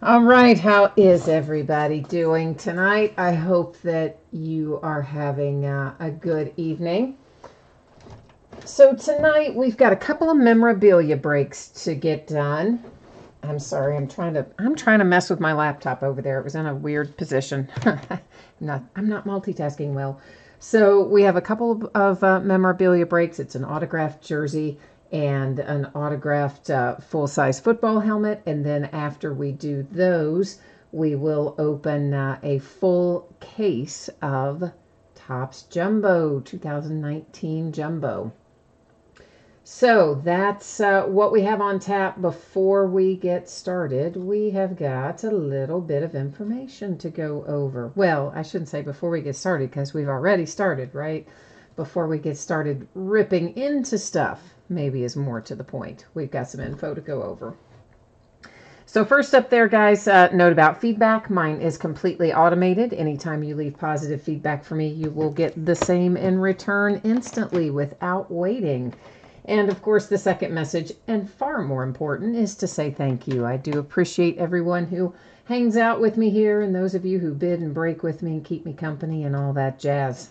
All right, how is everybody doing tonight? I hope that you are having a good evening. So tonight we've got a couple of memorabilia breaks to get done. I'm sorry, I'm trying to mess with my laptop over there. It was in a weird position. I'm not multitasking well. So we have a couple of memorabilia breaks. It's an autographed jersey and an autographed full-size football helmet. And then after we do those, we will open a full case of Topps Jumbo 2019 Jumbo. So that's what we have on tap. Before we get started, we have got a little bit of information to go over. Well, I shouldn't say before we get started because we've already started, right? Before we get started ripping into stuff, maybe is more to the point. We've got some info to go over. So first up there, guys, note about feedback. Mine is completely automated. Anytime you leave positive feedback for me, you will get the same in return instantly without waiting. And of course, the second message, and far more important, is to say thank you. I do appreciate everyone who hangs out with me here and those of you who bid and break with me and keep me company and all that jazz.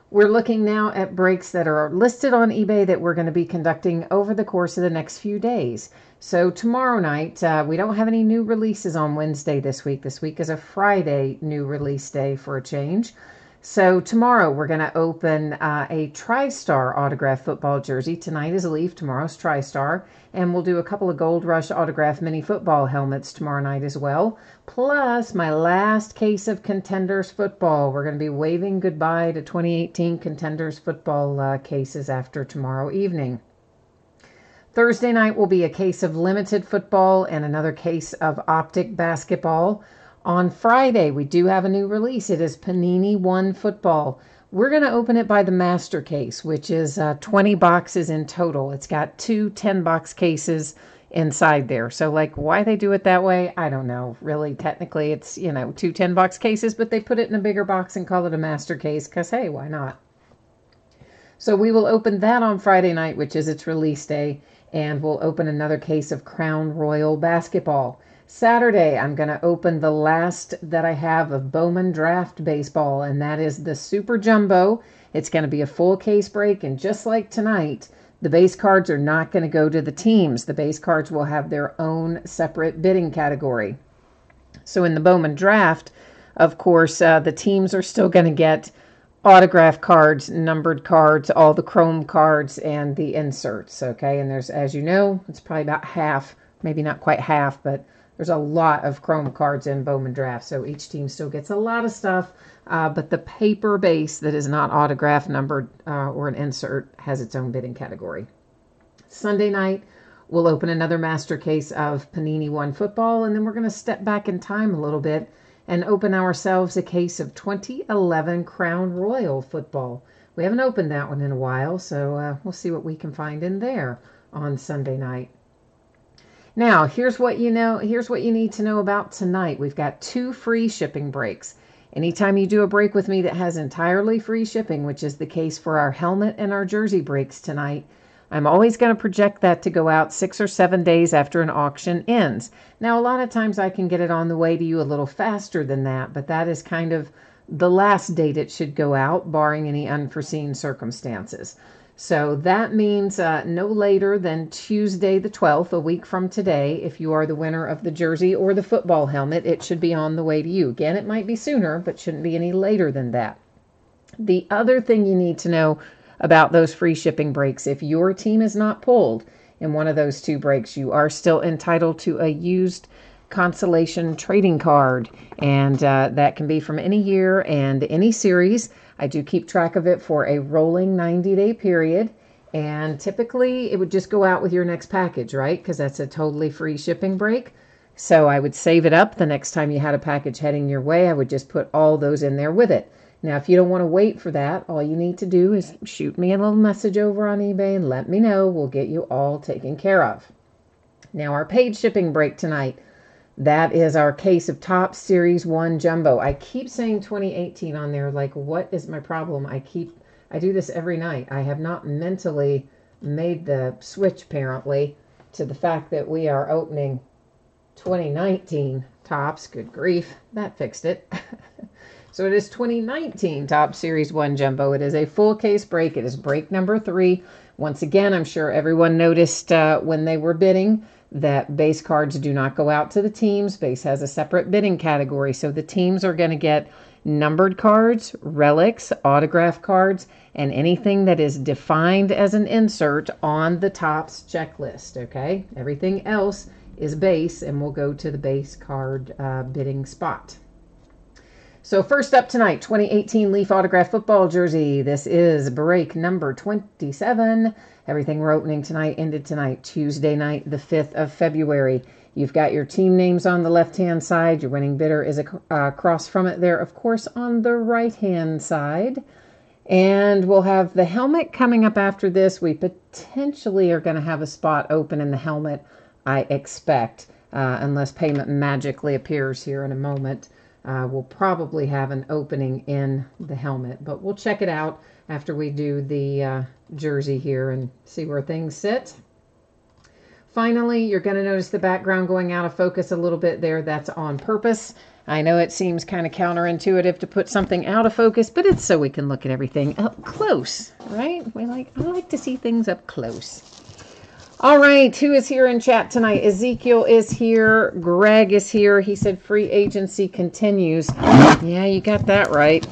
We're looking now at breaks that are listed on eBay that we're going to be conducting over the course of the next few days. So tomorrow night, we don't have any new releases on Wednesday this week. This week is a Friday new release day for a change. So tomorrow we're going to open a TriStar autographed football jersey. Tonight is Leaf, tomorrow's TriStar. And we'll do a couple of Gold Rush autographed mini football helmets tomorrow night as well. Plus my last case of Contenders football. We're going to be waving goodbye to 2018 Contenders football cases after tomorrow evening. Thursday night will be a case of limited football and another case of optic basketball. On Friday, we do have a new release. It is Panini One Football. We're going to open it by the master case, which is 20 boxes in total. It's got two 10-box cases inside there. So, like, why they do it that way, I don't know. Really, technically, it's, two 10-box cases, but they put it in a bigger box and call it a master case because, hey, why not? So we will open that on Friday night, which is its release day, and we'll open another case of Crown Royal Basketball. Saturday, I'm going to open the last that I have of Bowman Draft Baseball, and that is the Super Jumbo. It's going to be a full case break, and just like tonight, the base cards are not going to go to the teams. The base cards will have their own separate bidding category. So in the Bowman Draft, of course, the teams are still going to get autograph cards, numbered cards, all the chrome cards, and the inserts, okay? And there's, as you know, it's probably about half, maybe not quite half, but there's a lot of chrome cards in Bowman Draft, so each team still gets a lot of stuff, but the paper base that is not autograph, numbered, or an insert has its own bidding category. Sunday night, we'll open another master case of Panini One Football, and then we're going to step back in time a little bit and open ourselves a case of 2011 Crown Royal Football. We haven't opened that one in a while, so we'll see what we can find in there on Sunday night. Now, here's what you need to know about tonight. We've got 2 free shipping breaks. Anytime you do a break with me that has entirely free shipping, which is the case for our helmet and our jersey breaks tonight, I'm always going to project that to go out 6 or 7 days after an auction ends. Now, a lot of times I can get it on the way to you a little faster than that, but that is kind of the last date it should go out, barring any unforeseen circumstances. So that means no later than Tuesday the 12th, a week from today. If you are the winner of the jersey or the football helmet, it should be on the way to you. Again, it might be sooner, but shouldn't be any later than that. The other thing you need to know about those free shipping breaks, if your team is not pulled in one of those 2 breaks, you are still entitled to a used consolation trading card, and that can be from any year and any series. I do keep track of it for a rolling 90-day period, and typically it would just go out with your next package, right? Because that's a totally free shipping break. So I would save it up. The next time you had a package heading your way, I would just put all those in there with it. Now, if you don't want to wait for that, all you need to do is shoot me a little message over on eBay and let me know. We'll get you all taken care of. Now, our paid shipping break tonight, that is our case of Topps Series 1 Jumbo. I keep saying 2018 on there, like, what is my problem? I do this every night. I have not mentally made the switch, apparently, to the fact that we are opening 2019 Topps. Good grief, that fixed it. So it is 2019 Topps Series 1 Jumbo. It is a full case break. It is break number 3. Once again, I'm sure everyone noticed when they were bidding that base cards do not go out to the teams. Base has a separate bidding category. So the teams are going to get numbered cards, relics, autograph cards, and anything that is defined as an insert on the Topps checklist. Okay, everything else is base, and we'll go to the base card bidding spot. So first up tonight, 2018 Leaf Autograph Football Jersey. This is break number 27. Everything we're opening tonight ended tonight, Tuesday night, the 5th of February. You've got your team names on the left-hand side. Your winning bidder is across from it there, of course, on the right-hand side. And we'll have the helmet coming up after this. We potentially are going to have a spot open in the helmet, I expect, unless payment magically appears here in a moment. We'll probably have an opening in the helmet, but we'll check it out after we do the jersey here and see where things sit. Finally, you're going to notice the background going out of focus a little bit there. That's on purpose. I know it seems kind of counterintuitive to put something out of focus, but it's so we can look at everything up close, right? I like to see things up close. All right, who is here in chat tonight? Ezekiel is here. Greg is here. He said free agency continues. Yeah, you got that right.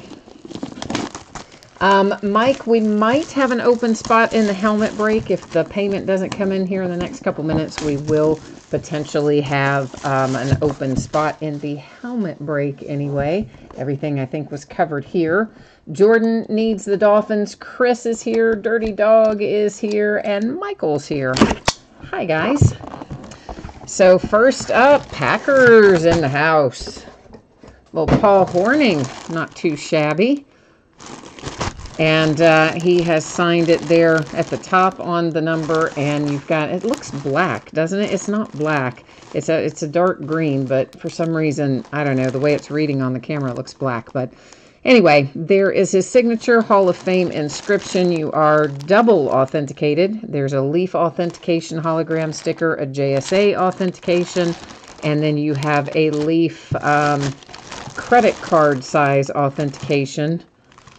Mike, we might have an open spot in the helmet break. If the payment doesn't come in here in the next couple minutes, we will potentially have an open spot in the helmet break anyway. Everything I think was covered here. Jordan needs the Dolphins. Chris is here. Dirty Dog is here. And Michael's here. Hi, guys. So first up, Packers in the house. Well, Paul Hornung, not too shabby. And he has signed it there at the top on the number. And you've got, it looks black, doesn't it? It's not black. It's a dark green, but for some reason, I don't know, the way it's reading on the camera, it looks black. But anyway, there is his signature Hall of Fame inscription. You are double authenticated. There's a Leaf authentication hologram sticker, a JSA authentication, and then you have a Leaf credit card size authentication.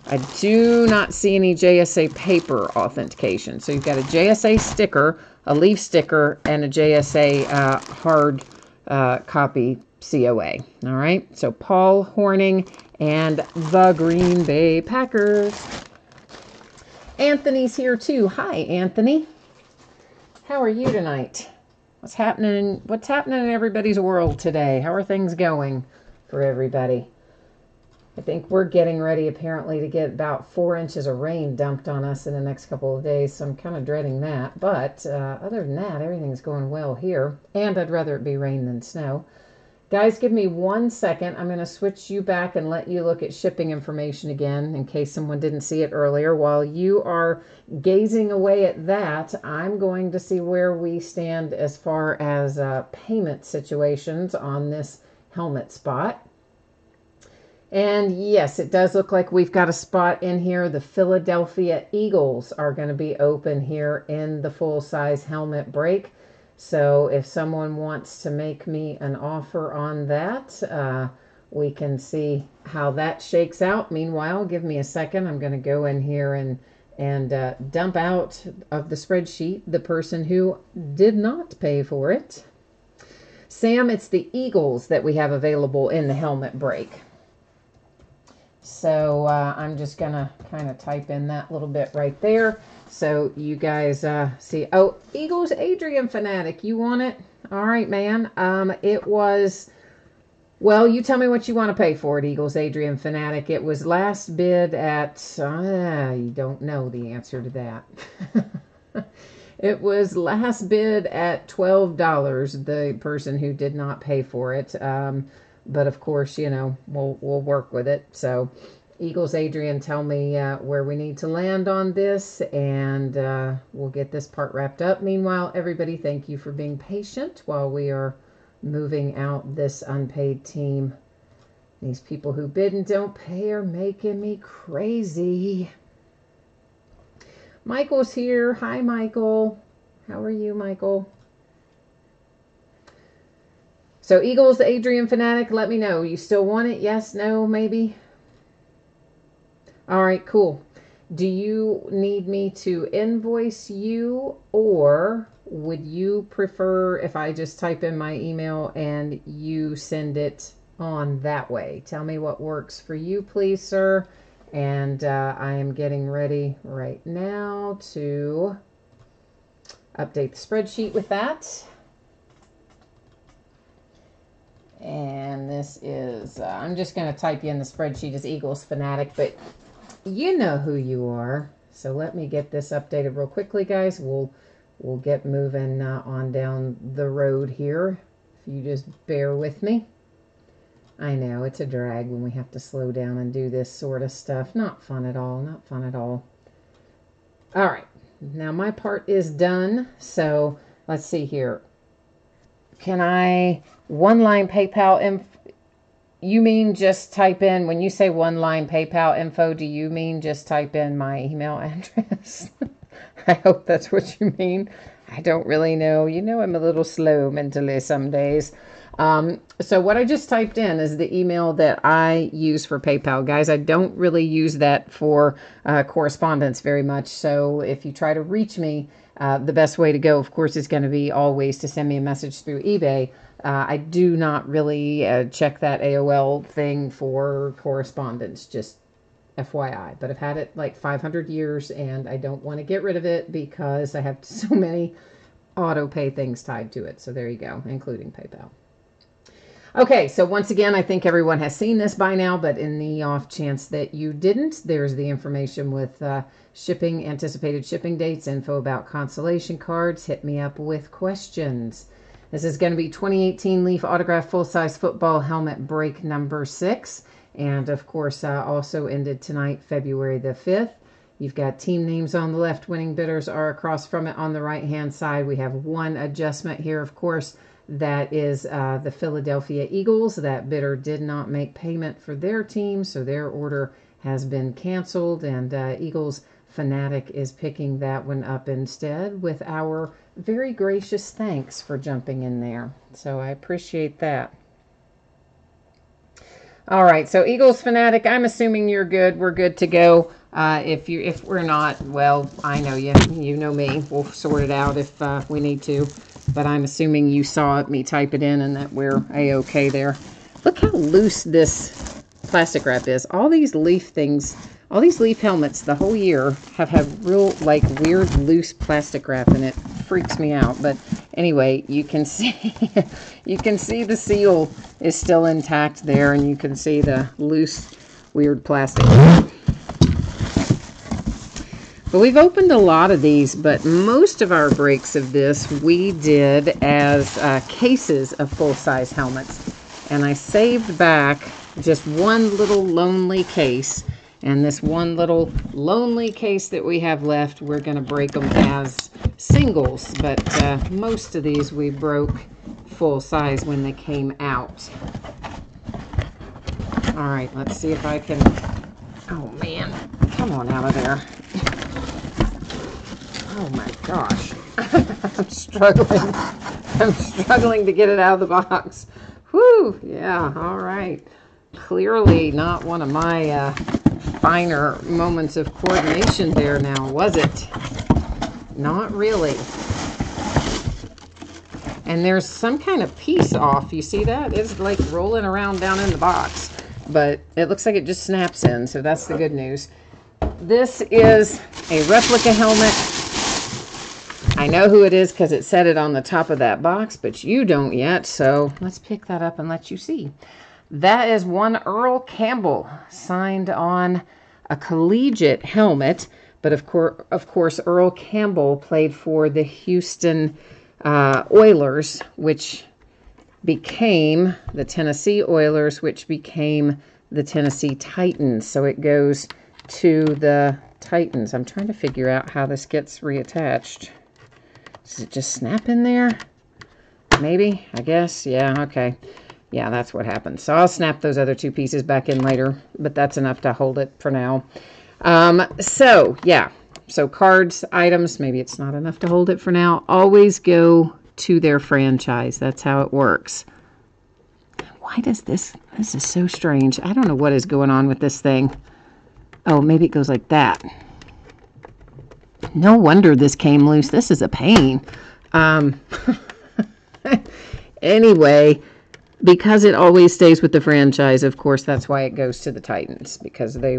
I do not see any JSA paper authentication. So you've got a JSA sticker, a Leaf sticker, and a JSA hard copy COA. All right, so Paul Hornung and the Green Bay Packers. Anthony's here too. Hi, Anthony. How are you tonight? What's happening in everybody's world today? How are things going for everybody? I think we're getting ready apparently to get about 4 inches of rain dumped on us in the next couple of days, so I'm kind of dreading that. But other than that, everything's going well here, and I'd rather it be rain than snow. Guys, give me 1 second. I'm going to switch you back and let you look at shipping information again in case someone didn't see it earlier. While you are gazing away at that, I'm going to see where we stand as far as payment situations on this helmet spot. And yes, it does look like we've got a spot in here. The Philadelphia Eagles are going to be open here in the full-size helmet break. So if someone wants to make me an offer on that, we can see how that shakes out. Meanwhile, give me a second. I'm going to go in here and dump out of the spreadsheet the person who did not pay for it. Sam, it's the Eagles that we have available in the helmet break. So I'm just going to kind of type in that little bit right there. So you guys see. Oh, Eagles Adrian Fanatic. You want it? All right, man. It was, well, you tell me what you want to pay for it, Eagles Adrian Fanatic. It was last bid at, you don't know the answer to that. It was last bid at $12, the person who did not pay for it. But of course, you know, we'll work with it. So Eagles Adrian, tell me where we need to land on this, and we'll get this part wrapped up. Meanwhile, everybody, thank you for being patient while we are moving out this unpaid team. These people who bid and don't pay are making me crazy. Michael's here. Hi, Michael. How are you, Michael? So Eagles, Adrian Fanatic, let me know. You still want it? Yes, no, maybe? All right, cool. Do you need me to invoice you, or would you prefer if I just type in my email and you send it on that way? Tell me what works for you, please, sir. And I am getting ready right now to update the spreadsheet with that. And this is, I'm just going to type you in the spreadsheet as Eagles Fanatic, but you know who you are. So let me get this updated real quickly, guys. We'll get moving on down the road here. If you just bear with me. I know it's a drag when we have to slow down and do this sort of stuff. Not fun at all. Not fun at all. All right. Now my part is done. So let's see here. Can I one-line PayPal info? You mean just type in, when you say one-line PayPal info, do you mean just type in my email address? I hope that's what you mean. I don't really know. You know, I'm a little slow mentally some days. So what I just typed in is the email that I use for PayPal. Guys, I don't really use that for correspondence very much. So if you try to reach me, the best way to go, of course, is going to be always to send me a message through eBay. I do not really check that AOL thing for correspondence, just FYI. But I've had it like 500 years, and I don't want to get rid of it because I have so many auto pay things tied to it. So there you go, including PayPal. Okay, so once again, I think everyone has seen this by now, but in the off chance that you didn't, there's the information with shipping, anticipated shipping dates, info about consolation cards. Hit me up with questions. This is going to be 2018 Leaf Autograph Full-Size Football Helmet Break number 6. And, of course, also ended tonight, February the 5th. You've got team names on the left. Winning bidders are across from it on the right-hand side. We have one adjustment here, of course. That is the Philadelphia Eagles. That bidder did not make payment for their team, so their order has been canceled. And Eagles Fanatic is picking that one up instead with our very gracious thanks for jumping in there. So I appreciate that. All right, so Eagles Fanatic, I'm assuming you're good. We're good to go. If we're not, well, I know you. You know me. We'll sort it out if we need to. But I'm assuming you saw me type it in and that we're A-okay there. Look how loose this plastic wrap is. All these Leaf things, all these Leaf helmets the whole year have had real, like, weird loose plastic wrap, and it freaks me out. But anyway, you can see you can see the seal is still intact there, and you can see the loose, weird plastic. But we've opened a lot of these, but most of our breaks of this we did as cases of full-size helmets. And I saved back just one little lonely case. And this one little lonely case that we have left, we're going to break them as singles. But most of these we broke full-size when they came out. All right, let's see if I can... Oh, man. Come on out of there. Oh my gosh, I'm struggling. I'm struggling to get it out of the box. Whew, yeah, all right. Clearly not one of my finer moments of coordination there now, was it? Not really. And there's some kind of piece off. You see that? It's like rolling around down in the box. But it looks like it just snaps in, so that's the good news. This is a replica helmet. I know who it is because it said it on the top of that box, but you don't yet, so let's pick that up and let you see. That is one Earl Campbell, signed on a collegiate helmet, but of course Earl Campbell played for the Houston Oilers, which became the Tennessee Oilers, which became the Tennessee Titans, so it goes to the Titans. I'm trying to figure out how this gets reattached. Does it just snap in there? Maybe, I guess. Yeah, okay. Yeah, that's what happened. So I'll snap those other two pieces back in later, but that's enough to hold it for now. So, yeah. So cards, items, maybe it's not enough to hold it for now. Always go to their franchise. That's how it works. Why does this is so strange. I don't know what is going on with this thing. Oh, maybe it goes like that. No wonder this came loose. This is a pain. Anyway, because it always stays with the franchise, of course, that's why it goes to the Titans, because they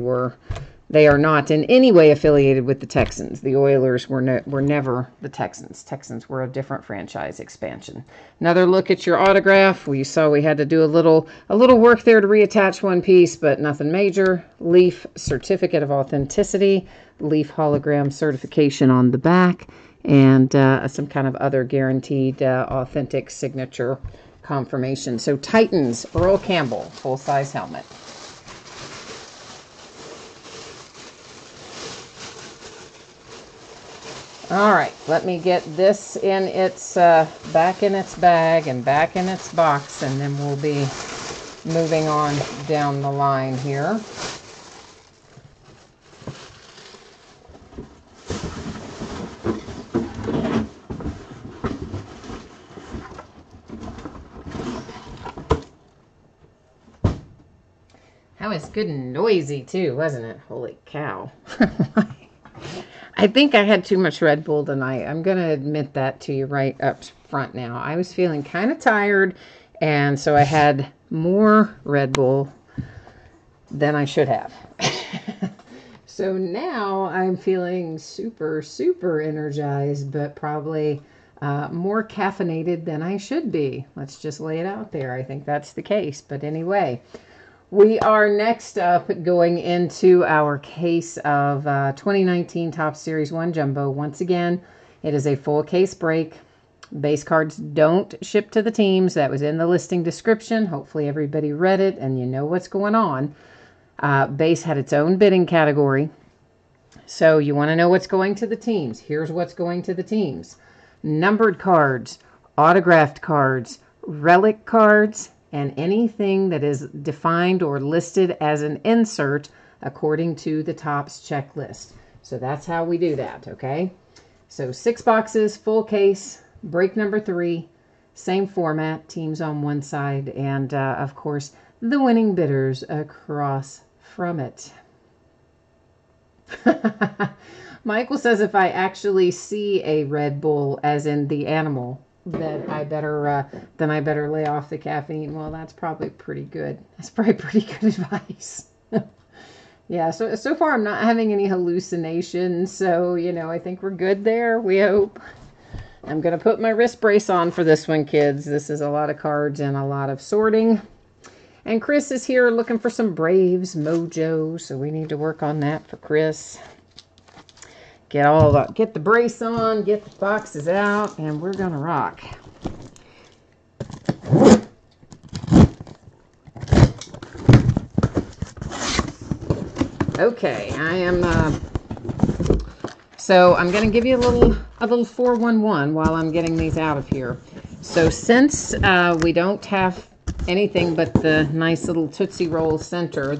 are not in any way affiliated with the Texans. The Oilers were never the Texans. Texans were a different franchise expansion. Another look at your autograph. We saw we had to do a little work there to reattach one piece, but nothing major. Leaf certificate of authenticity, Leaf hologram certification on the back, and some kind of other guaranteed authentic signature confirmation. So Titans, Earl Campbell, full-size helmet. All right, let me get this in its back in its bag and back in its box, and then we'll be moving on down the line here. That was good and noisy too, wasn't it? Holy cow. I think I had too much Red Bull tonight. I'm going to admit that to you right up front now. I was feeling kind of tired, and so I had more Red Bull than I should have. So now I'm feeling super, super energized, but probably more caffeinated than I should be. Let's just lay it out there. I think that's the case. But anyway, we are next up going into our case of 2019 Topps Series 1 Jumbo. Once again, it is a full case break. Base cards don't ship to the teams. That was in the listing description. Hopefully everybody read it and you know what's going on. Base had its own bidding category. So you want to know what's going to the teams. Here's what's going to the teams. Numbered cards, autographed cards, relic cards, and anything that is defined or listed as an insert according to the Topps checklist. So that's how we do that, okay? So 6 boxes, full case, break number 3, same format, teams on one side, and of course, the winning bidders across from it. Michael says if I actually see a Red Bull, as in the animal, then I better lay off the caffeine. Well, that's probably pretty good. That's probably pretty good advice. Yeah, so far I'm not having any hallucinations, so, you know, I think we're good there, we hope. I'm going to put my wrist brace on for this one, kids. This is a lot of cards and a lot of sorting. And Chris is here looking for some Braves mojo, so we need to work on that for Chris. Get the brace on, get the boxes out, and we're gonna rock. Okay, so I'm gonna give you a little 411 while I'm getting these out of here. So since we don't have anything but the nice little Tootsie Roll center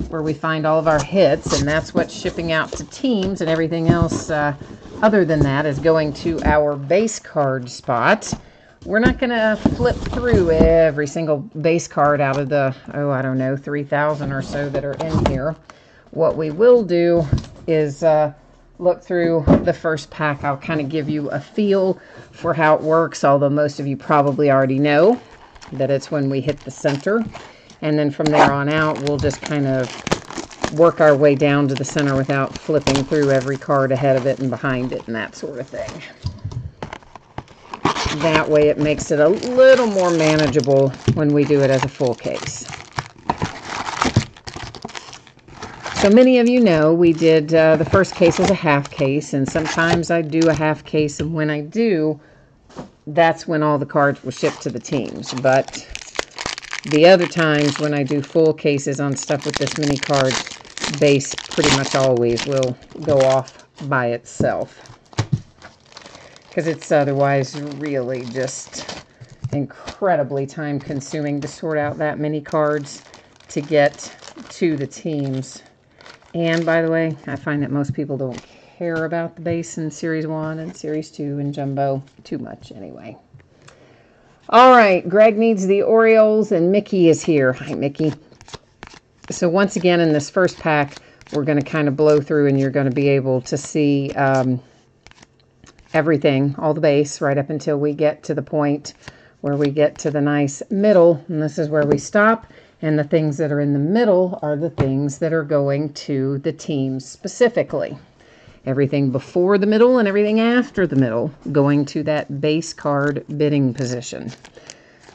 where we find all of our hits, and that's what's shipping out to teams, and everything else other than that is going to our base card spot. We're not going to flip through every single base card out of the, I don't know, 3,000 or so that are in here. What we will do is look through the first pack. I'll kind of give you a feel for how it works, although most of you probably already know that it's when we hit the center, and then from there on out we'll just kind of work our way down to the center without flipping through every card ahead of it and behind it and that sort of thing. That way it makes it a little more manageable when we do it as a full case. So many of you know we did the first case as a half case, and sometimes I do a half case, and when I do, that's when all the cards will ship to the teams. But the other times when I do full cases on stuff with this many cards, base pretty much always will go off by itself, because it's otherwise really just incredibly time consuming to sort out that many cards to get to the teams. And by the way, I find that most people don't care about the base in Series 1 and Series 2 and Jumbo too much anyway. All right, Greg needs the Orioles, and Mickey is here. Hi, Mickey. So once again, in this first pack, we're going to kind of blow through, and you're going to be able to see everything, all the base, right up until we get to the point where we get to the nice middle. And this is where we stop. And the things that are in the middle are the things that are going to the teams specifically. Everything before the middle and everything after the middle going to that base card bidding position.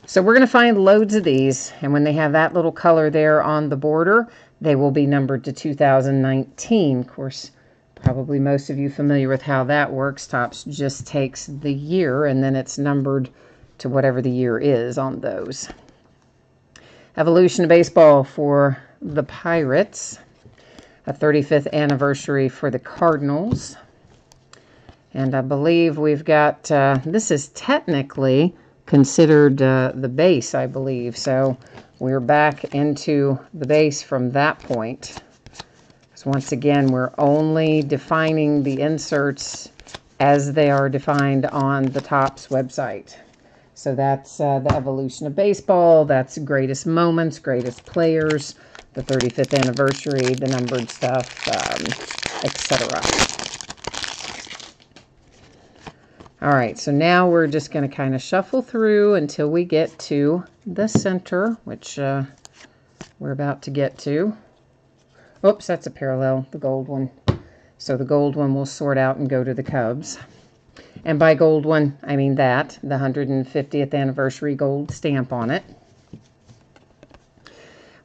So we're going to find loads of these, and when they have that little color there on the border, they will be numbered to 2019. Of course, probably most of you familiar with how that works. Topps just takes the year, and then it's numbered to whatever the year is on those. Evolution of Baseball for the Pirates. A 35th anniversary for the Cardinals. And I believe we've got, this is technically considered the base, I believe. So we're back into the base from that point. So once again, we're only defining the inserts as they are defined on the Topps website. So that's the Evolution of Baseball. That's greatest moments, greatest players, the 35th anniversary, the numbered stuff, etc. All right, so now we're just going to kind of shuffle through until we get to the center, which we're about to get to. Oops, that's a parallel, the gold one. So the gold one will sort out and go to the Cubs. And by gold one, I mean that, the 150th anniversary gold stamp on it.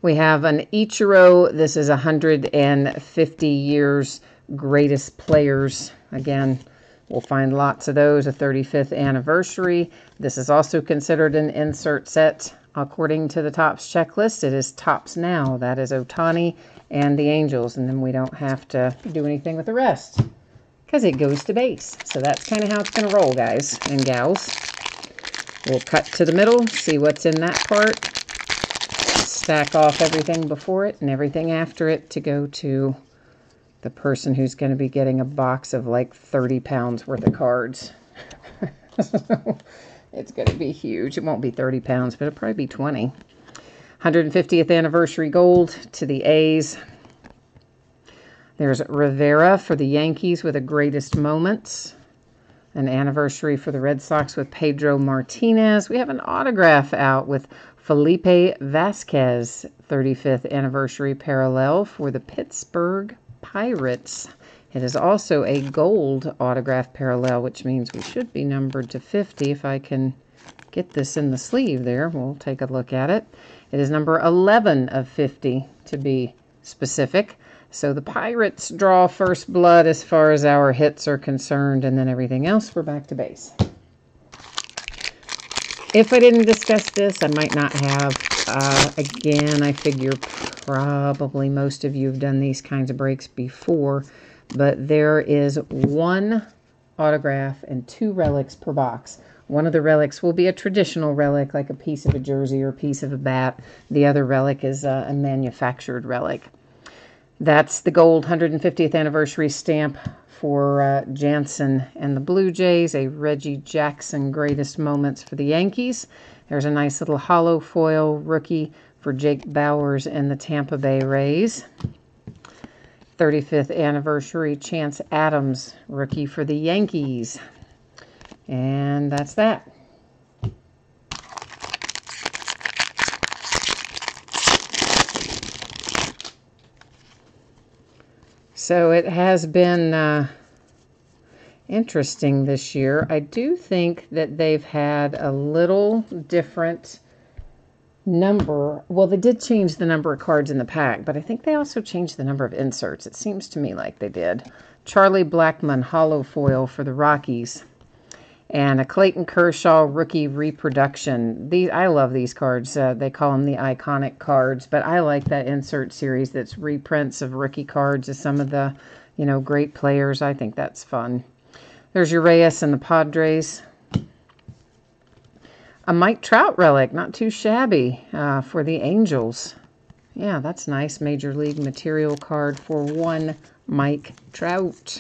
We have an Ichiro. This is 150 years greatest players. Again, we'll find lots of those, a 35th anniversary. This is also considered an insert set according to the Topps checklist. It is Topps Now. That is Ohtani and the Angels. And then we don't have to do anything with the rest because it goes to base. So that's kind of how it's going to roll, guys and gals. We'll cut to the middle, see what's in that part. Stack off everything before it and everything after it to go to the person who's going to be getting a box of like 30 pounds worth of cards. It's going to be huge. It won't be 30 pounds, but it'll probably be 20. 150th anniversary gold to the A's. There's Rivera for the Yankees with the greatest moments. An anniversary for the Red Sox with Pedro Martinez. We have an autograph out with Felipe Vasquez, 35th anniversary parallel for the Pittsburgh Pirates. It is also a gold autograph parallel, which means we should be numbered to 50. If I can get this in the sleeve there, we'll take a look at it. It is number 11 of 50 to be specific. So the Pirates draw first blood as far as our hits are concerned, and then everything else, we're back to base. If I didn't discuss this, I might not have. Again, I figure probably most of you have done these kinds of breaks before, but there is one autograph and 2 relics per box. One of the relics will be a traditional relic, like a piece of a jersey or a piece of a bat. The other relic is a manufactured relic. That's the gold 150th anniversary stamp for Jansen and the Blue Jays, a Reggie Jackson greatest moments for the Yankees. There's a nice little hollow foil rookie for Jake Bauers and the Tampa Bay Rays. 35th anniversary Chance Adams rookie for the Yankees. And that's that. So it has been interesting this year. I do think that they've had a little different number. Well, they did change the number of cards in the pack, but I think they also changed the number of inserts. It seems to me like they did. Charlie Blackmon hollow foil for the Rockies. And a Clayton Kershaw rookie reproduction. I love these cards. They call them the iconic cards, but I like that insert series that's reprints of rookie cards of some of the, great players. I think that's fun. There's your Reyes and the Padres. A Mike Trout relic, not too shabby, for the Angels. Yeah, that's nice. Major League material card for one Mike Trout.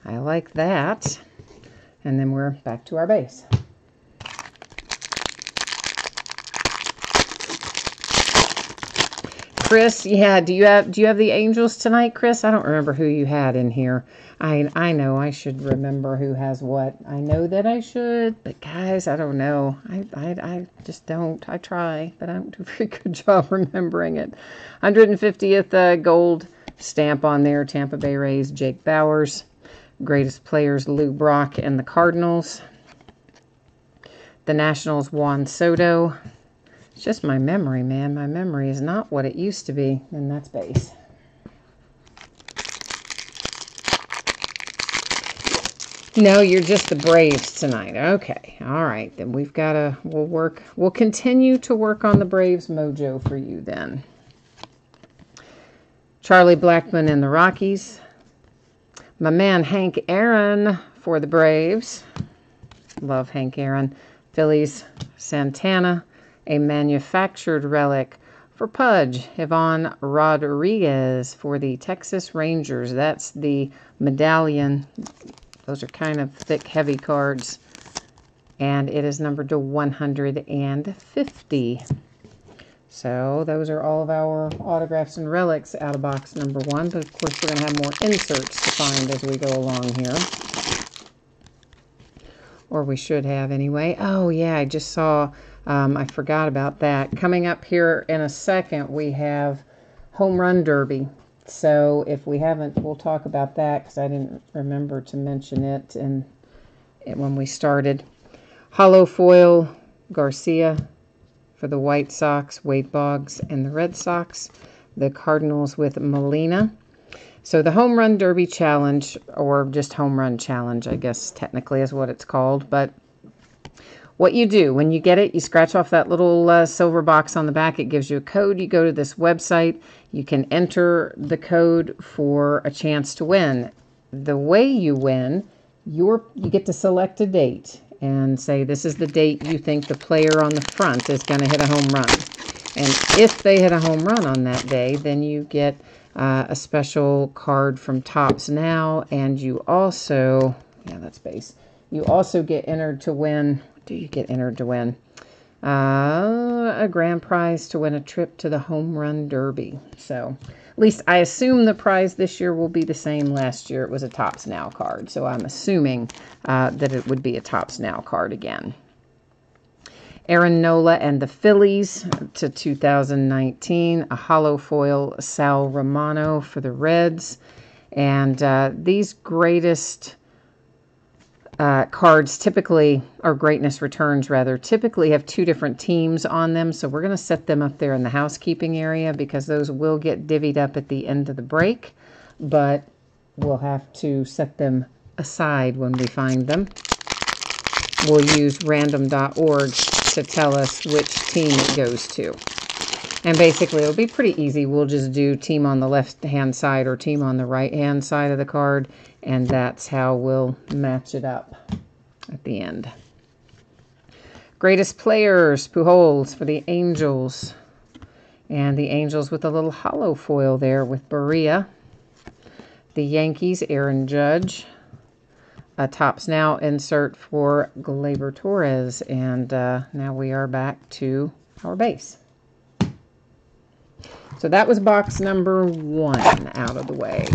I like that. And then we're back to our base. Chris, yeah, do you have the Angels tonight, Chris? I don't remember who you had in here. I know I should remember who has what. I know that I should, but guys, I don't know. I just don't. I try, but I don't do a very good job remembering it. 150th gold stamp on there. Tampa Bay Rays, Jake Bauers. Greatest players, Lou Brock and the Cardinals. The Nationals, Juan Soto. It's just my memory, man. My memory is not what it used to be, and that's base. No, you're just the Braves tonight. Okay. All right. Then we'll continue to work on the Braves mojo for you then. Charlie Blackmon and the Rockies. My man Hank Aaron for the Braves. Love Hank Aaron. Phillies, Santana. A manufactured relic for Pudge. Ivan Rodriguez for the Texas Rangers. That's the medallion. Those are kind of thick, heavy cards. And it is numbered to 150. So those are all of our autographs and relics out of box number 1. But of course, we're going to have more inserts to find as we go along here. Or we should have anyway. Oh, yeah, I just saw, I forgot about that. Coming up here in a second, we have Home Run Derby. So if we haven't, we'll talk about that because I didn't remember to mention it when we started. Hollow foil, Garcia for the White Sox, Wade Boggs and the Red Sox. The Cardinals with Molina. So the Home Run Derby Challenge, or just Home Run Challenge, I guess technically is what it's called. But what you do, when you get it, you scratch off that little silver box on the back. It gives you a code. You go to this website. You can enter the code for a chance to win. The way you win, you get to select a date and say this is the date you think the player on the front is going to hit a home run. And if they hit a home run on that day, then you get a special card from Topps Now, and you also, yeah, that's base. You also get entered to win. What do you get entered to win? A grand prize to win a trip to the Home Run Derby. So, at least I assume the prize this year will be the same. Last year it was a Topps Now card, so I'm assuming that it would be a Topps Now card again. Aaron Nola and the Phillies to 2019. A hollow foil Sal Romano for the Reds. And these greatest cards typically, or greatness returns rather, typically have 2 different teams on them. So we're going to set them up there in the housekeeping area because those will get divvied up at the end of the break. But we'll have to set them aside when we find them. We'll use random.org to tell us which team it goes to. And basically, it'll be pretty easy. We'll just do team on the left-hand side or team on the right-hand side of the card, and that's how we'll match it up at the end. Greatest players, Pujols for the Angels. And the Angels with a little hollow foil there with Berea. The Yankees, Aaron Judge. A Topps Now insert for Gleyber Torres. And now we are back to our base. So that was box number 1 out of the way.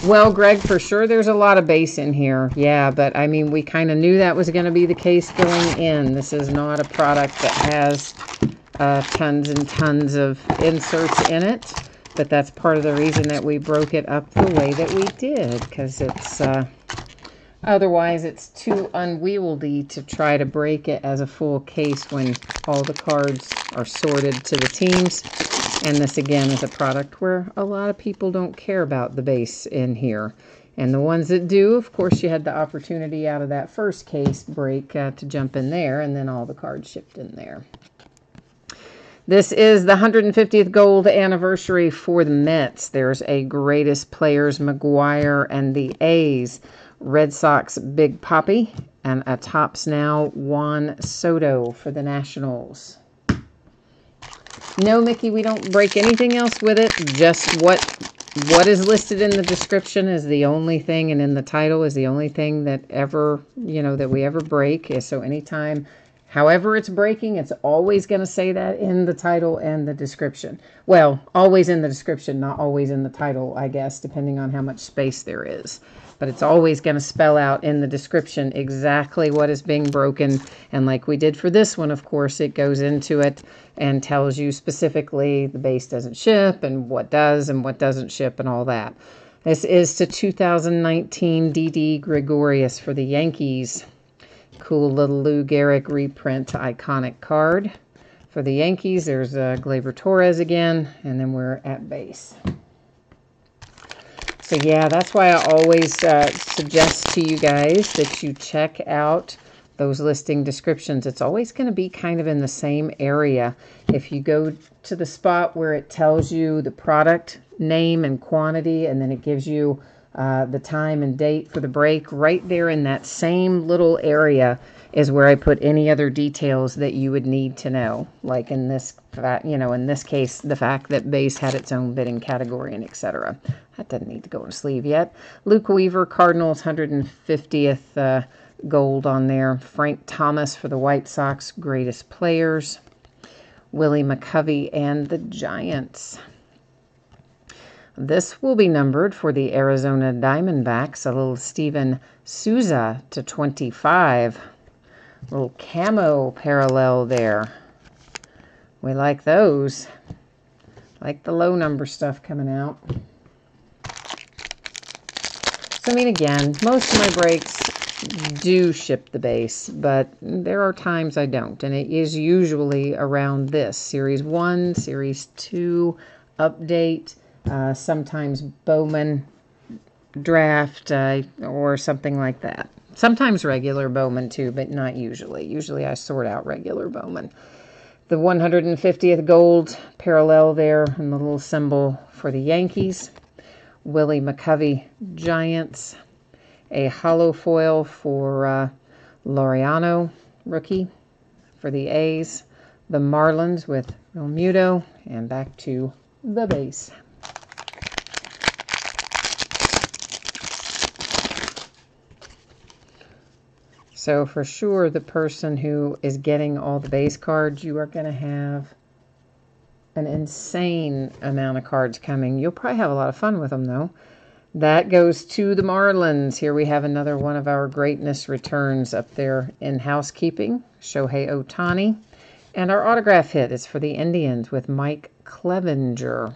Well, Greg, for sure there's a lot of base in here. Yeah, but I mean, we kind of knew that was going to be the case going in. This is not a product that has tons and tons of inserts in it. But that's part of the reason that we broke it up the way that we did, because it's otherwise it's too unwieldy to try to break it as a full case when all the cards are sorted to the teams. And this again is a product where a lot of people don't care about the base in here. And the ones that do, of course, you had the opportunity out of that first case break to jump in there, and then all the cards shipped in there. This is the 150th gold anniversary for the Mets. There's a greatest players, McGuire and the A's. Red Sox, Big Papi. And a Topps Now, Juan Soto for the Nationals. No, Mickey, we don't break anything else with it. Just what is listed in the description is the only thing, and in the title is the only thing that ever, that we ever break. So anytime However it's breaking, it's always going to say that in the title and the description. Well, always in the description, not always in the title, I guess, depending on how much space there is. But it's always going to spell out in the description exactly what is being broken. And like we did for this one, of course, it goes into it and tells you specifically the base doesn't ship and what does and what doesn't ship and all that. This is to 2019 Didi Gregorius for the Yankees. Cool little Lou Gehrig reprint iconic card. For the Yankees, there's Gleyber Torres again, and then we're at base. So yeah, that's why I always suggest to you guys that you check out those listing descriptions. It's always going to be kind of in the same area. If you go to the spot where it tells you the product name and quantity, and then it gives you the time and date for the break, right there in that same little area is where I put any other details that you would need to know. Like in this, in this case, the fact that base had its own bidding category and etc. That doesn't need to go in a sleeve yet. Luke Weaver, Cardinals, 150th gold on there. Frank Thomas for the White Sox, greatest players. Willie McCovey and the Giants. This will be numbered for the Arizona Diamondbacks. A little Steven Souza to 25. Little camo parallel there. We like those. Like the low number stuff coming out. So, I mean, again, most of my breaks do ship the base, but there are times I don't. And it is usually around this. Series 1, Series 2, update, sometimes Bowman draft, or something like that. Sometimes regular Bowman too, but not usually. Usually I sort out regular Bowman. The 150th gold parallel there and the little symbol for the Yankees. Willie McCovey, Giants. A hollow foil for Laureano, rookie, for the A's. The Marlins with Realmuto. And back to the base. So for sure, the person who is getting all the base cards, you are going to have an insane amount of cards coming. You'll probably have a lot of fun with them, though. That goes to the Marlins. Here we have another one of our greatness returns up there in housekeeping, Shohei Ohtani. And our autograph hit is for the Indians with Mike Clevenger.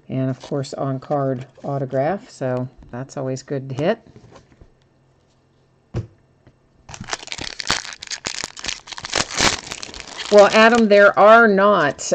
And, of course, on-card autograph, so that's always good to hit. Well, Adam, there are not.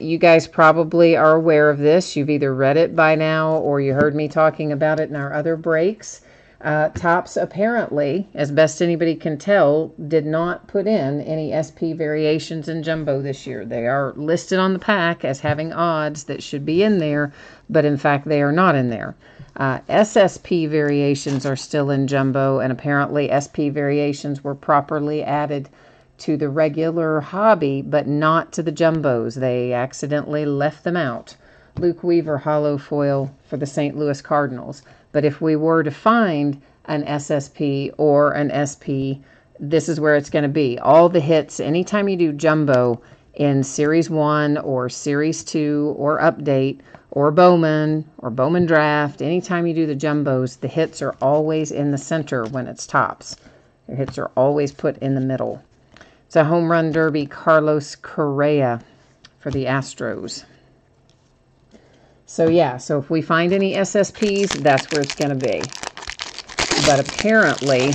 You guys probably are aware of this. You've either read it by now or you heard me talking about it in our other breaks. Topps apparently, as best anybody can tell, did not put in any SP variations in Jumbo this year. They are listed on the pack as having odds that should be in there, but in fact they are not in there. SSP variations are still in Jumbo, and apparently SP variations were properly added to the regular hobby, but not to the Jumbos. They accidentally left them out. Luke Weaver, hollow foil for the St. Louis Cardinals. But if we were to find an SSP or an SP, this is where it's going to be. All the hits, anytime you do Jumbo in Series 1 or Series 2 or Update or Bowman Draft, anytime you do the Jumbos, the hits are always in the center when it's Topps. The hits are always put in the middle. It's a home run derby, Carlos Correa for the Astros. So yeah, so if we find any SSPs, that's where it's going to be. But apparently,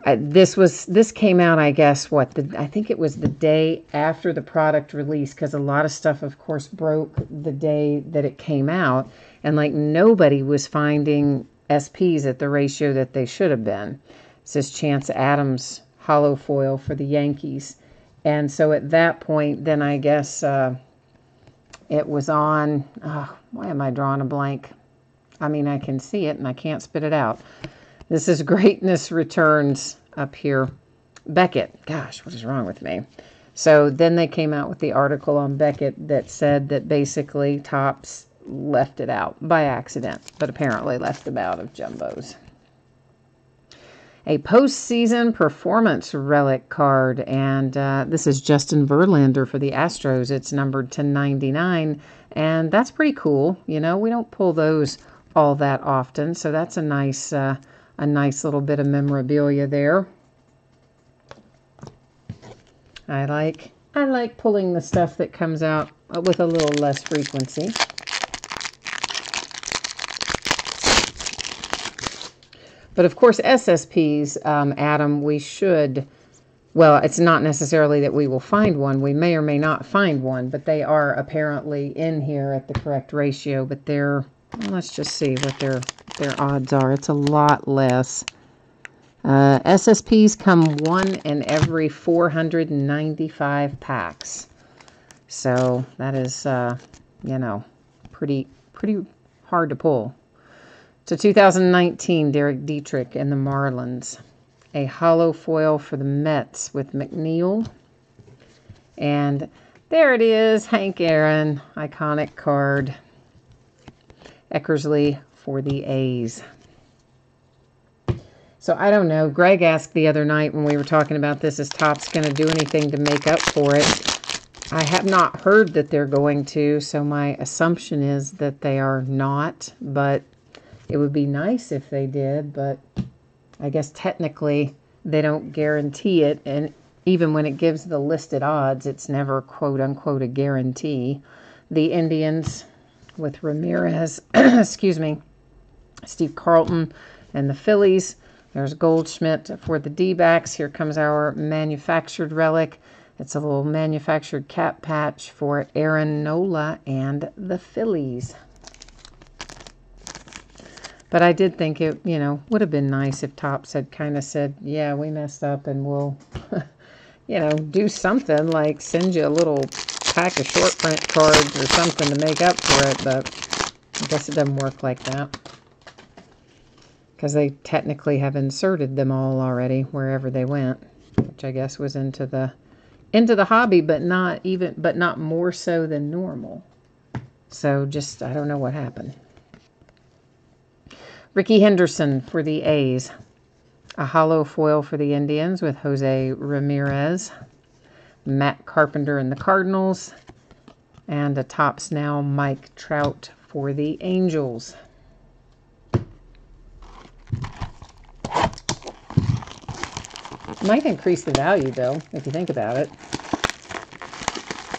this came out, I guess, I think it was the day after the product release, because a lot of stuff, of course, broke the day that it came out, and like nobody was finding SPs at the ratio that they should have been. It says Chance Adams hollow foil for the Yankees. And so at that point, then I guess it was on, why am I drawing a blank? I mean, I can see it and I can't spit it out. This is Greatness Returns up here. Beckett. Gosh, what is wrong with me? So then they came out with the article on Beckett that said that basically Topps left it out by accident, but apparently left them out of Jumbos. a postseason performance relic card. And this is Justin Verlander for the Astros. It's numbered to 99. And that's pretty cool. You know, we don't pull those all that often. So that's a nice little bit of memorabilia there. I like pulling the stuff that comes out with a little less frequency. But of course, SSPs, Adam, we should, well, it's not necessarily that we will find one. We may or may not find one, but they are apparently in here at the correct ratio. But they're, let's just see what their odds are. It's a lot less. SSPs come 1 in every 495 packs. So that is, you know, pretty hard to pull. So 2019, Derek Dietrich and the Marlins. A hollow foil for the Mets with McNeil. And there it is, Hank Aaron, iconic card. Eckersley for the A's. So I don't know. Greg asked the other night when we were talking about this, is Topps going to do anything to make up for it? I have not heard that they're going to, so my assumption is that they are not, but it would be nice if they did, but I guess technically they don't guarantee it, and even when it gives the listed odds, it's never quote-unquote a guarantee. The Indians with Ramirez, excuse me, Steve Carlton, and the Phillies. There's Goldschmidt for the D-backs. Here comes our manufactured relic. It's a little manufactured cap patch for Aaron Nola and the Phillies. But I did think it, you know, would have been nice if Topps had kind of said, yeah, we messed up and we'll, you know, do something like send you a little pack of short print cards or something to make up for it. But I guess it doesn't work like that, because they technically have inserted them all already wherever they went, which I guess was into the hobby, but not more so than normal. So just, I don't know what happened. Ricky Henderson for the A's. A hollow foil for the Indians with Jose Ramirez. Matt Carpenter and the Cardinals. And a Topps Now Mike Trout for the Angels. Might increase the value, though, if you think about it.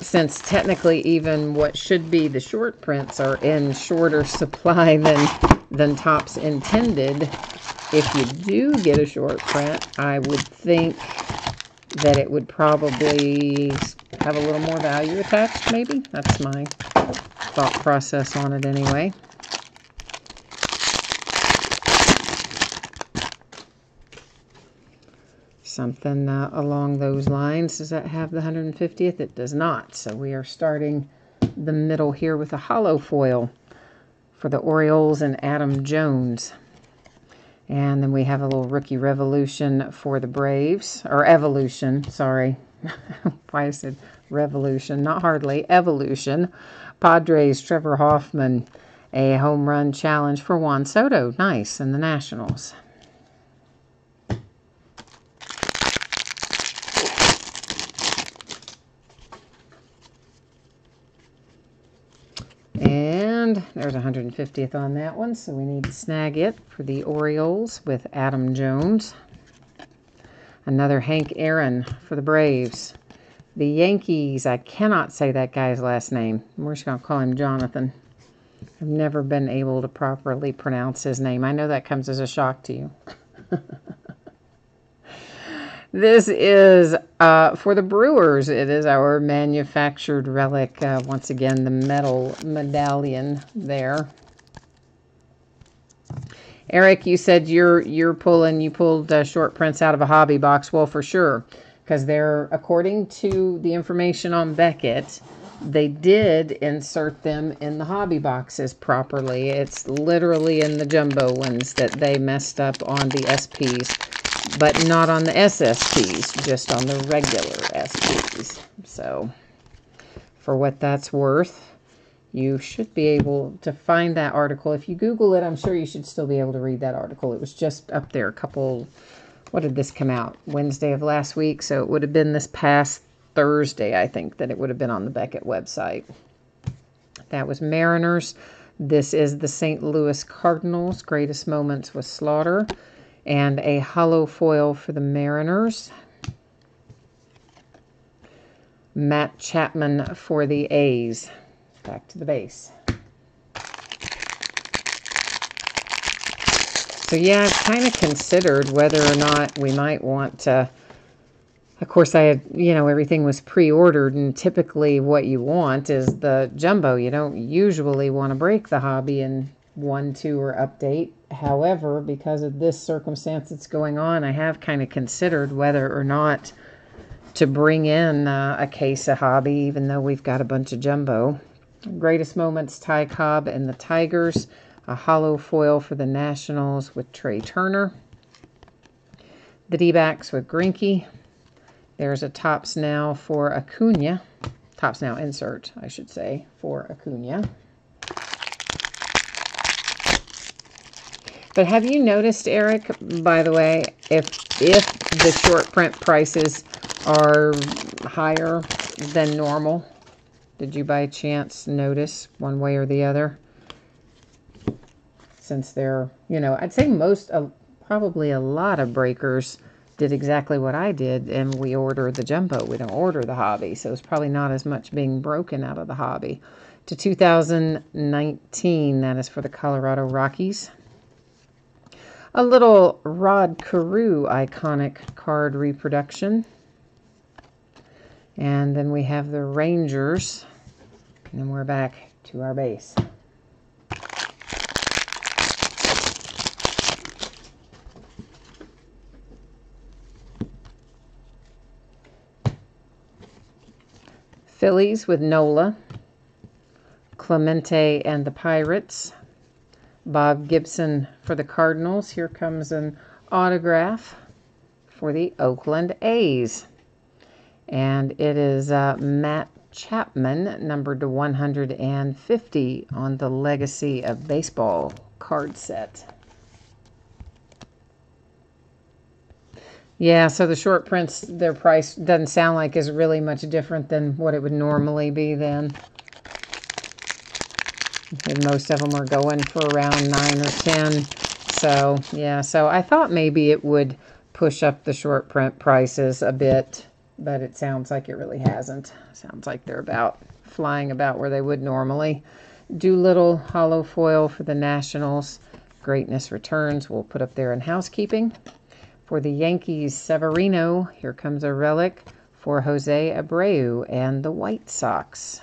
Since technically even what should be the short prints are in shorter supply than Topps intended. If you do get a short print, I would think that it would probably have a little more value attached, maybe. That's my thought process on it anyway. Something along those lines. Does that have the 150th? It does not. So we are starting the middle here with a hollow foil for the Orioles and Adam Jones. And then we have a little rookie revolution for the Braves. Or evolution, sorry. Why I said revolution, not hardly. Evolution. Padres, Trevor Hoffman. A home run challenge for Juan Soto. Nice. And the Nationals. And there's 150th on that one, so we need to snag it for the Orioles with Adam Jones. Another Hank Aaron for the Braves. The Yankees, I cannot say that guy's last name. We're just going to call him Jonathan. I've never been able to properly pronounce his name. I know that comes as a shock to you. This is for the Brewers. It is our manufactured relic. Once again, the metal medallion there. Eric, you said you pulled short prints out of a hobby box. Well, for sure, because they're, according to the information on Beckett, they did insert them in the hobby boxes properly. It's literally in the jumbo ones that they messed up on the SPs. But not on the SSPs, just on the regular SPs. So, for what that's worth, you should be able to find that article. If you Google it, I'm sure you should still be able to read that article. It was just up there a couple what did this come out? Wednesday of last week. So it would have been this past Thursday, I think, that it would have been on the Beckett website. That was Mariners. This is the St. Louis Cardinals. Greatest Moments with Slaughter. And a hollow foil for the Mariners. Matt Chapman for the A's. Back to the base. So yeah, I've kind of considered whether or not we might want to. Of course, I had, everything was pre-ordered, and typically what you want is the jumbo. You don't usually want to break the hobby in 1, 2, or update. However, because of this circumstance that's going on, I have kind of considered whether or not to bring in a case of hobby, even though we've got a bunch of jumbo. Greatest Moments, Ty Cobb and the Tigers. A hollow foil for the Nationals with Trey Turner. The D-backs with Greinke. There's a Topps Now for Acuna. Topps Now insert, I should say, for Acuna. But have you noticed, Eric, by the way, if the short print prices are higher than normal? Did you by chance notice one way or the other? Since they're, I'd say probably a lot of breakers did exactly what I did, and we order the jumbo. We don't order the hobby, so it's probably not as much being broken out of the hobby. To 2019, that is for the Colorado Rockies. A little Rod Carew iconic card reproduction. And then we have the Rangers, and then we're back to our base. Phillies with Nola, Clemente and the Pirates, Bob Gibson for the Cardinals. Here comes an autograph for the Oakland A's. And it is Matt Chapman, numbered to 150 on the Legacy of Baseball card set. Yeah, so the short prints, their price doesn't sound like is really much different than what it would normally be then. And most of them are going for around 9 or 10. So, yeah, so I thought maybe it would push up the short print prices a bit, but it sounds like it really hasn't. Sounds like they're flying about where they would normally. Doolittle hollow foil for the Nationals. Greatness Returns we'll put up there in housekeeping. For the Yankees, Severino, here comes a relic for Jose Abreu and the White Sox.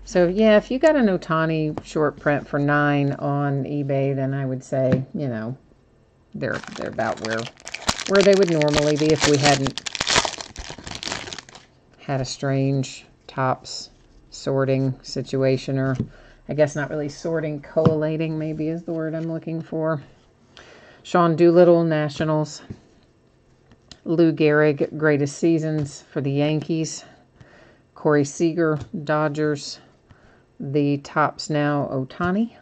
So, yeah, if you got an Ohtani short print for 9 on eBay, then I would say, they're about where they would normally be if we hadn't had a strange Topps sorting situation, or I guess not really sorting, collating maybe is the word I'm looking for. Sean Doolittle, Nationals. Lou Gehrig, Greatest Seasons for the Yankees. Corey Seager, Dodgers. The Topps Now, Ohtani.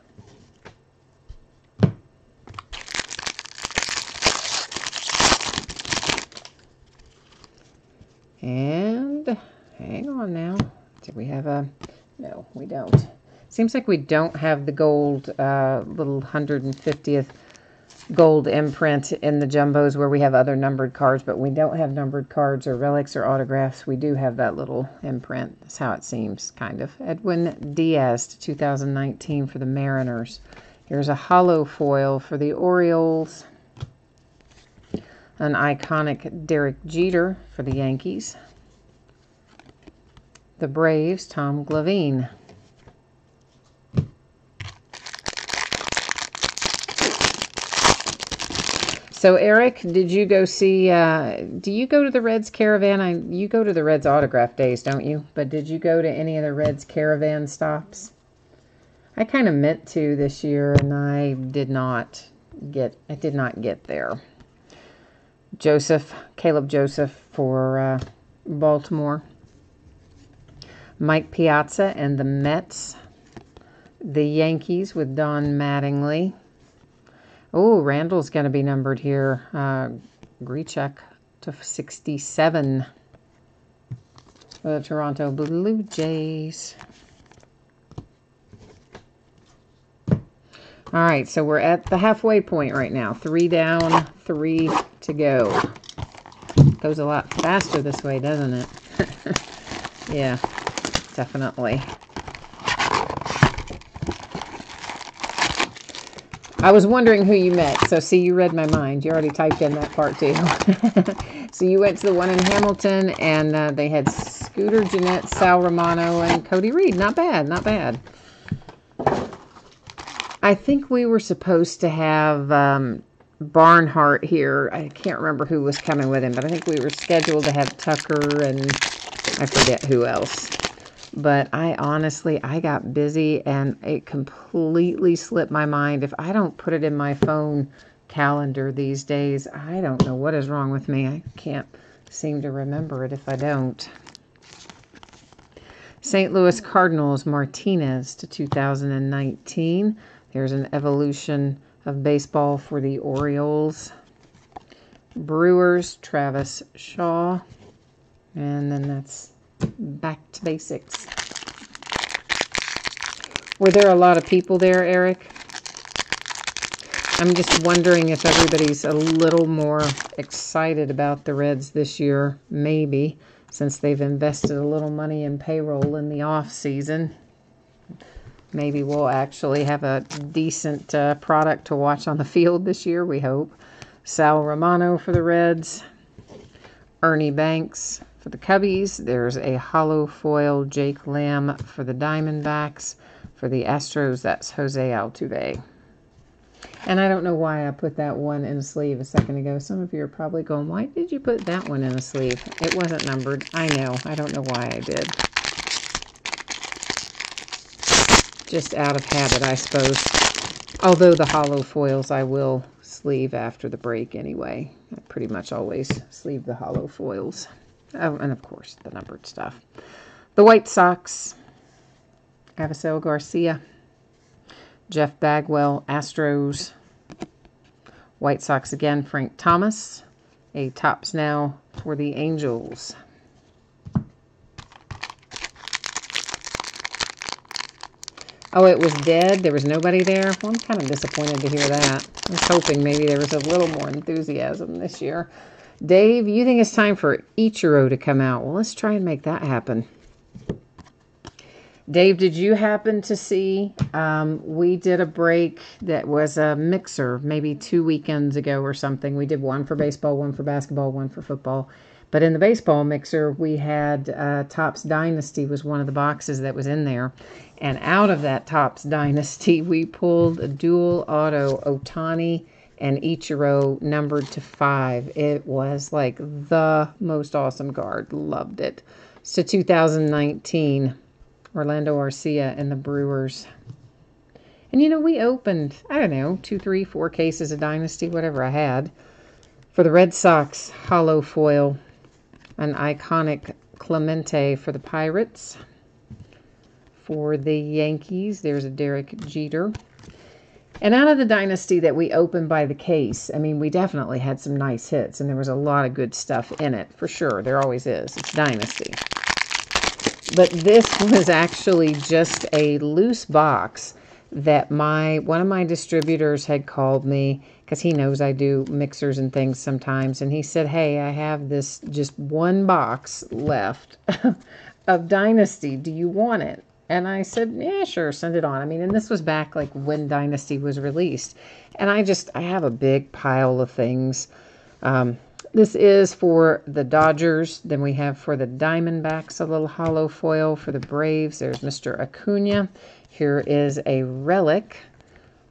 And hang on now. Do we have a... No, we don't. Seems like we don't have the gold, little 150th gold imprint in the jumbos where we have other numbered cards, but we don't have numbered cards or relics or autographs. We do have that little imprint. That's how it seems, kind of. Edwin Diaz, 2019 for the Mariners. Here's a hollow foil for the Orioles. An iconic Derek Jeter for the Yankees. The Braves, Tom Glavine. So, Eric, did you go see, do you go to the Reds Caravan? You go to the Reds Autograph Days, don't you? But did you go to any of the Reds Caravan stops? I kind of meant to this year, and I did not get there. Caleb Joseph for Baltimore. Mike Piazza and the Mets. The Yankees with Don Mattingly. Oh, Randall's going to be numbered here. Grichuk to 67. The Toronto Blue Jays. All right, so we're at the halfway point right now. 3 down, 3 to go. Goes a lot faster this way, doesn't it? Yeah, definitely. I was wondering who you met. So, see, you read my mind. You already typed in that part, too. So, you went to the one in Hamilton, and they had Scooter Gennett, Sal Romano, and Cody Reed. Not bad, not bad. I think we were supposed to have Barnhart here. I can't remember who was coming with him, but I think we were scheduled to have Tucker and I forget who else. But I got busy and it completely slipped my mind. If I don't put it in my phone calendar these days, I don't know what is wrong with me. I can't seem to remember it if I don't. St. Louis Cardinals, Martinez to 2019. There's an evolution of baseball for the Orioles. Brewers, Travis Shaw. And then that's back to basics. Were there a lot of people there, Eric? I'm just wondering if everybody's a little more excited about the Reds this year, maybe, since they've invested a little money in payroll in the off season. Maybe we'll actually have a decent product to watch on the field this year, we hope. Sal Romano for the Reds. Ernie Banks for the Cubbies. There's a hollow foil Jake Lamb for the Diamondbacks. For the Astros, that's Jose Altuve. And I don't know why I put that one in a sleeve a second ago. Some of you are probably going, why did you put that one in a sleeve? It wasn't numbered. I know. I don't know why I did. Just out of habit, I suppose. Although the hollow foils I will sleeve after the break anyway. I pretty much always sleeve the hollow foils. Oh, and of course, the numbered stuff. The White Sox, Avisel Garcia. Jeff Bagwell, Astros. White Sox again, Frank Thomas. A Topps Now for the Angels. Oh, it was dead? There was nobody there? Well, I'm kind of disappointed to hear that. I was hoping maybe there was a little more enthusiasm this year. Dave, you think it's time for Ichiro to come out? Well, let's try and make that happen. Dave, did you happen to see, we did a break that was a mixer maybe 2 weekends ago or something. We did one for baseball, one for basketball, one for football. But in the baseball mixer, we had Topps Dynasty was one of the boxes that was in there. And out of that Topps Dynasty, we pulled a dual auto Ohtani and Ichiro numbered to 5. It was like the most awesome card. Loved it. So 2019, Orlando Arcia and the Brewers. And, you know, we opened, I don't know, 2, 3, 4 cases of Dynasty, whatever I had. For the Red Sox, hollow foil, an iconic Clemente for the Pirates. For the Yankees, there's a Derek Jeter. And out of the Dynasty that we opened by the case, I mean, we definitely had some nice hits, and there was a lot of good stuff in it, for sure. There always is. It's Dynasty. But this was actually just a loose box that one of my distributors had called me, because he knows I do mixers and things sometimes, and he said, hey, I have this just one box left of Dynasty. Do you want it? And I said, yeah, sure, send it on. I mean, and this was back like when Dynasty was released. And I have a big pile of things. This is for the Dodgers. Then we have for the Diamondbacks a little hollow foil. For the Braves, there's Mr. Acuna. Here is a relic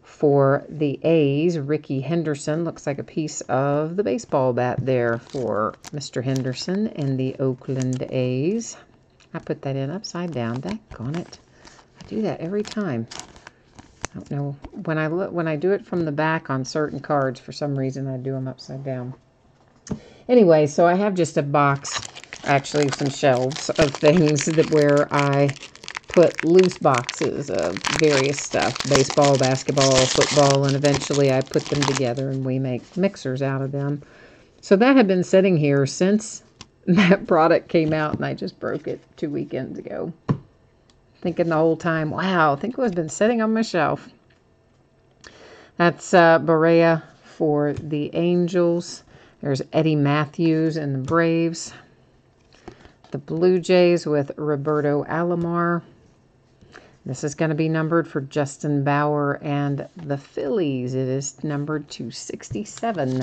for the A's. Ricky Henderson. Looks like a piece of the baseball bat there for Mr. Henderson and the Oakland A's. I put that in upside down. Daggone it. I do that every time. I don't know. When I do it from the back on certain cards, for some reason I do them upside down. Anyway, so I have just a box, actually some shelves of things where I put loose boxes of various stuff, baseball, basketball, football, and eventually I put them together and we make mixers out of them. So that had been sitting here since that product came out, and I just broke it 2 weekends ago. Thinking the whole time, wow, I think it has been sitting on my shelf. That's Berea for the Angels. There's Eddie Matthews and the Braves. The Blue Jays with Roberto Alomar. This is going to be numbered for Justin Bauer and the Phillies. It is numbered to 67.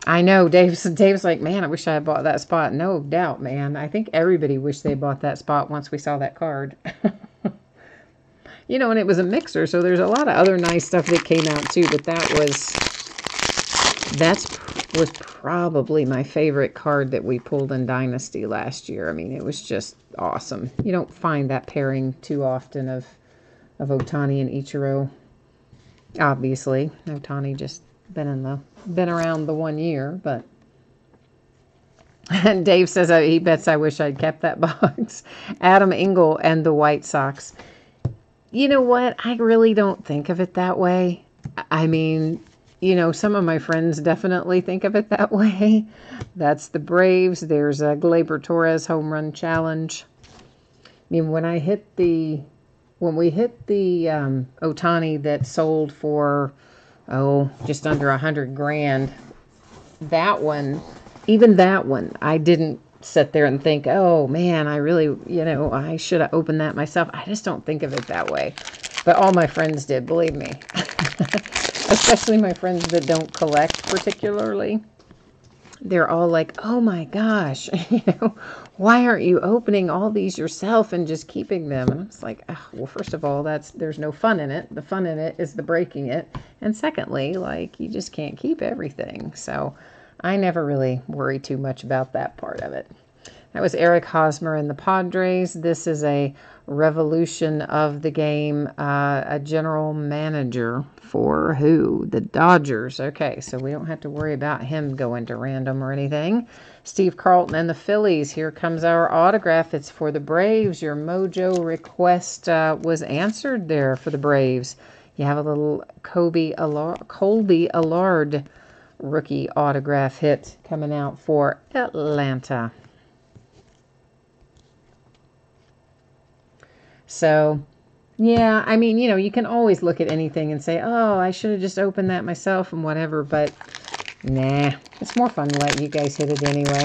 I know, Dave's like, man, I wish I had bought that spot. No doubt, man. I think everybody wished they bought that spot once we saw that card. You know, and it was a mixer, so there's a lot of other nice stuff that came out too, but that was probably my favorite card that we pulled in Dynasty last year. I mean, it was just awesome. You don't find that pairing too often of Ohtani and Ichiro. Obviously, Ohtani just been around the 1 year, but and Dave says he bets I wish I'd kept that box. Adam Engel and the White Sox. You know what? I really don't think of it that way. I mean, you know, some of my friends definitely think of it that way. That's the Braves. There's a Gleyber Torres home run challenge. I mean, when we hit the Ohtani that sold for just under $100,000. That one, even that one, I didn't sit there and think, oh man, I really, I should have opened that myself. I just don't think of it that way. But all my friends did, believe me. Especially my friends that don't collect particularly. They're all like, oh my gosh, why aren't you opening all these yourself and just keeping them? And I was like, oh, well, first of all, there's no fun in it. The fun in it is the breaking it. And secondly, like, you just can't keep everything. So I never really worry too much about that part of it. That was Eric Hosmer and the Padres. This is a revolution of the game, a general manager for who? The Dodgers. Okay, so we don't have to worry about him going to random or anything. Steve Carlton and the Phillies. Here comes our autograph. It's for the Braves. Your Mojo request was answered there for the Braves. You have a little Colby Allard rookie autograph hit coming out for Atlanta. So, yeah, I mean, you can always look at anything and say, oh, I should have just opened that myself and whatever, but nah, it's more fun to let you guys hit it anyway.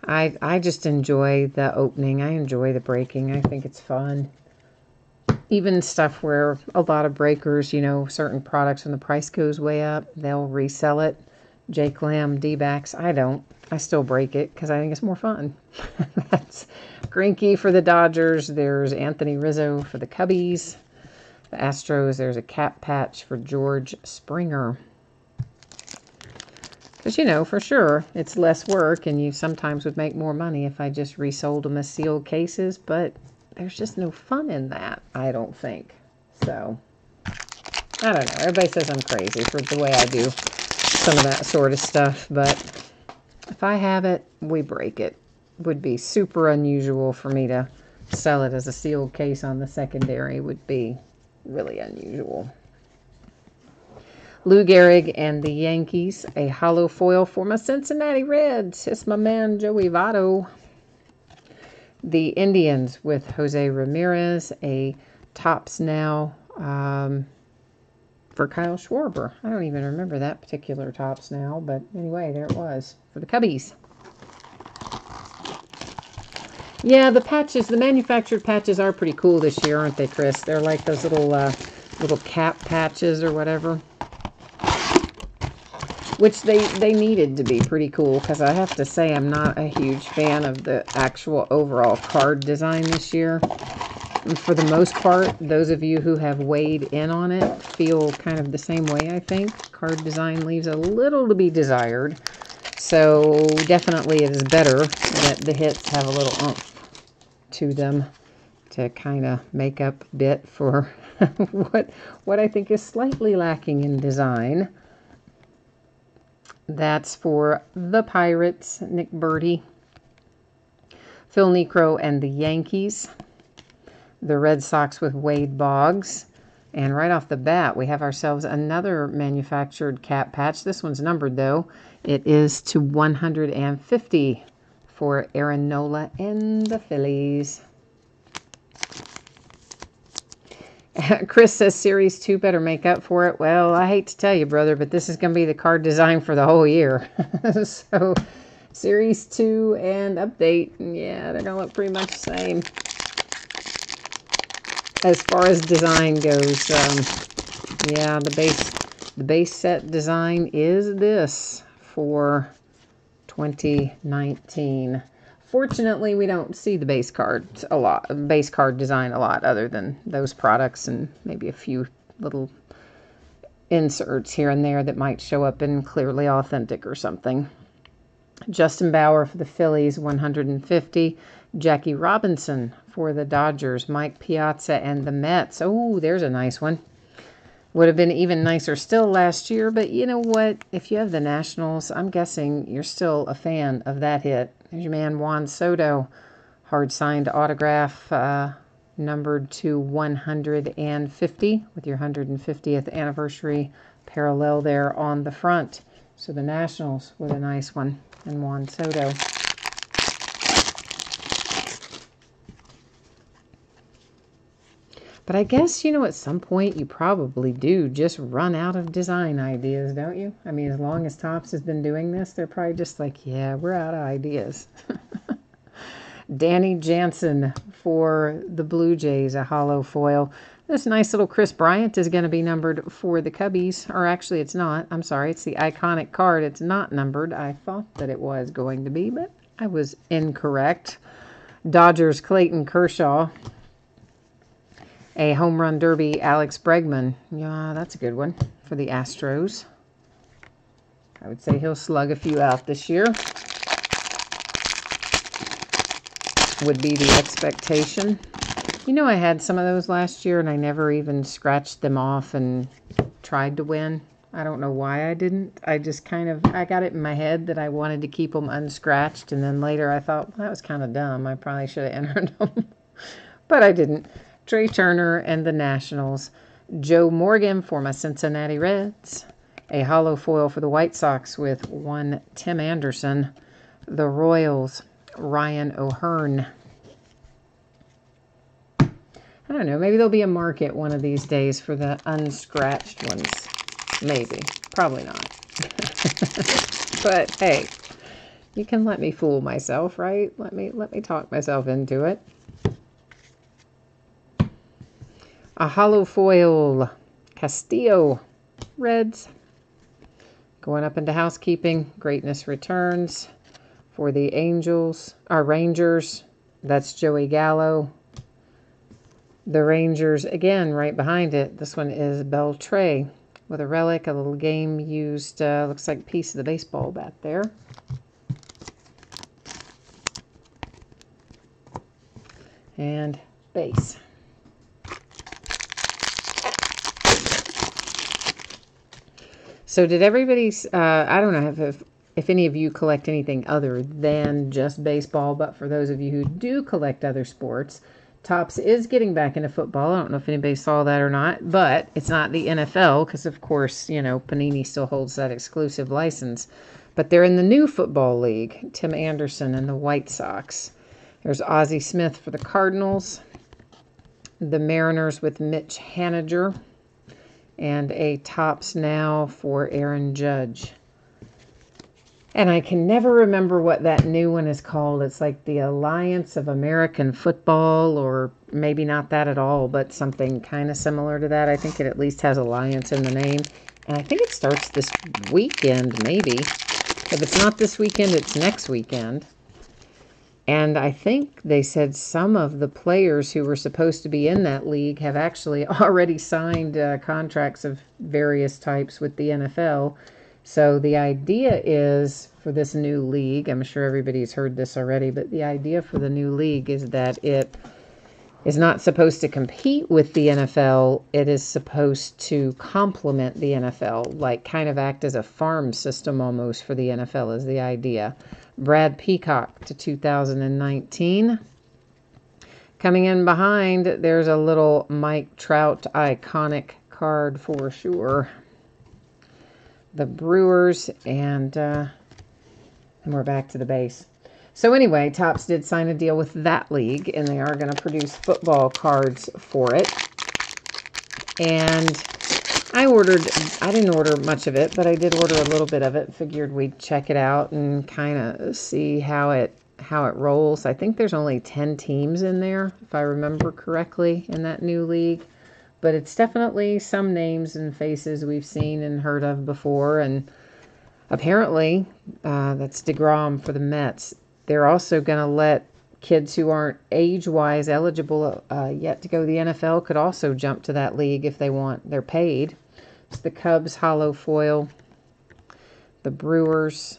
I just enjoy the opening. I enjoy the breaking. I think it's fun. Even stuff where a lot of breakers, certain products, when the price goes way up, they'll resell it. Jake Lamb, D-backs, I don't. I still break it because I think it's more fun. That's Greinke for the Dodgers. There's Anthony Rizzo for the Cubbies. The Astros, there's a cap patch for George Springer. Because, for sure, it's less work, and you sometimes would make more money if I just resold them as sealed cases, but there's just no fun in that, I don't think. So, I don't know. Everybody says I'm crazy for the way I do some of that sort of stuff, but if I have it, we break it. Would be super unusual for me to sell it as a sealed case on the secondary. Would be really unusual. Lou Gehrig and the Yankees. A hollow foil for my Cincinnati Reds. It's my man Joey Votto. The Indians with Jose Ramirez. A Topps Now for Kyle Schwarber. I don't even remember that particular Topps Now, but anyway, there it was for the Cubbies. Yeah, the patches, the manufactured patches are pretty cool this year, aren't they, Chris? They're like those little cap patches or whatever, which they needed to be pretty cool, because I have to say I'm not a huge fan of the actual overall card design this year. For the most part, those of you who have weighed in on it feel kind of the same way, I think. Card design leaves a little to be desired. So definitely it is better that the hits have a little oomph to them to kind of make up a bit for what I think is slightly lacking in design. That's for the Pirates, Nick Berti, Phil Niekro and the Yankees, the Red Sox with Wade Boggs. And right off the bat, we have ourselves another manufactured cap patch. This one's numbered, though. It is to 150 for Aaron Nola and the Phillies. Chris says Series 2 better make up for it. Well, I hate to tell you, brother, but this is going to be the card design for the whole year. So, Series 2 and update, yeah, they're going to look pretty much the same. As far as design goes, yeah, the base set design is this for 2019. Fortunately, we don't see the base card design a lot, other than those products and maybe a few little inserts here and there that might show up in Clearly Authentic or something. Justin Bauer for the Phillies, 150. Jackie Robinson for the Dodgers. Mike Piazza and the Mets. Oh, there's a nice one. Would have been even nicer still last year, but you know what? If you have the Nationals, I'm guessing you're still a fan of that hit. There's your man Juan Soto. Hard signed autograph, numbered to 150 with your 150th anniversary parallel there on the front. So the Nationals with a nice one. And Juan Soto. But I guess, you know, at some point you probably do just run out of design ideas, don't you? I mean, as long as Topps has been doing this, they're probably just like, yeah, we're out of ideas. Danny Jansen for the Blue Jays, a hollow foil. This nice little Chris Bryant is going to be numbered for the Cubbies. Or actually, it's not. I'm sorry. It's the iconic card. It's not numbered. I thought that it was going to be, but I was incorrect. Dodgers, Clayton Kershaw. A home run derby, Alex Bregman. Yeah, that's a good one for the Astros. I would say he'll slug a few out this year. Would be the expectation. You know, I had some of those last year and I never even scratched them off and tried to win. I don't know why I didn't. I just I got it in my head that I wanted to keep them unscratched. And then later I thought, well, that was kind of dumb. I probably should have entered them. But I didn't. Trey Turner and the Nationals. Joe Morgan for my Cincinnati Reds. A hollow foil for the White Sox with one Tim Anderson. The Royals, Ryan O'Hearn. I don't know. Maybe there'll be a market one of these days for the unscratched ones. Maybe. Probably not. But hey, you can let me fool myself, right? Let me talk myself into it. A hollow foil, Castillo, Reds. Going up into housekeeping, Greatness Returns for the Rangers. That's Joey Gallo. The Rangers, again, right behind it. This one is Beltre with a relic, a little game used, looks like a piece of the baseball bat there. And base. So did everybody's, I don't know if any of you collect anything other than just baseball, but for those of you who do collect other sports, Topps is getting back into football. I don't know if anybody saw that or not, but it's not the NFL because, of course, you know, Panini still holds that exclusive license. But they're in the new football league, Tim Anderson and the White Sox. There's Ozzie Smith for the Cardinals, the Mariners with Mitch Haniger, and a Topps Now for Aaron Judge. And I can never remember what that new one is called. It's like the Alliance of American Football, or maybe not that at all, but something kind of similar to that. I think it at least has Alliance in the name. And I think it starts this weekend, maybe. If it's not this weekend, it's next weekend. And I think they said some of the players who were supposed to be in that league have actually already signed contracts of various types with the NFL. So the idea is for this new league, I'm sure everybody's heard this already, but the idea for the new league is that it is not supposed to compete with the NFL. It is supposed to complement the NFL, like kind of act as a farm system almost for the NFL is the idea. Brad Peacock to 2019. Coming in behind, there's a little Mike Trout iconic card for sure. The Brewers, and we're back to the base. So anyway, Topps did sign a deal with that league, and they are going to produce football cards for it. And I didn't order much of it, but I did order a little bit of it. Figured we'd check it out and kind of see how it rolls. I think there's only 10 teams in there, if I remember correctly, in that new league. But it's definitely some names and faces we've seen and heard of before. And apparently, that's DeGrom for the Mets. They're also going to let kids who aren't age-wise eligible yet to go to the NFL could also jump to that league if they want. They're paid. It's the Cubs hollow foil, the Brewers,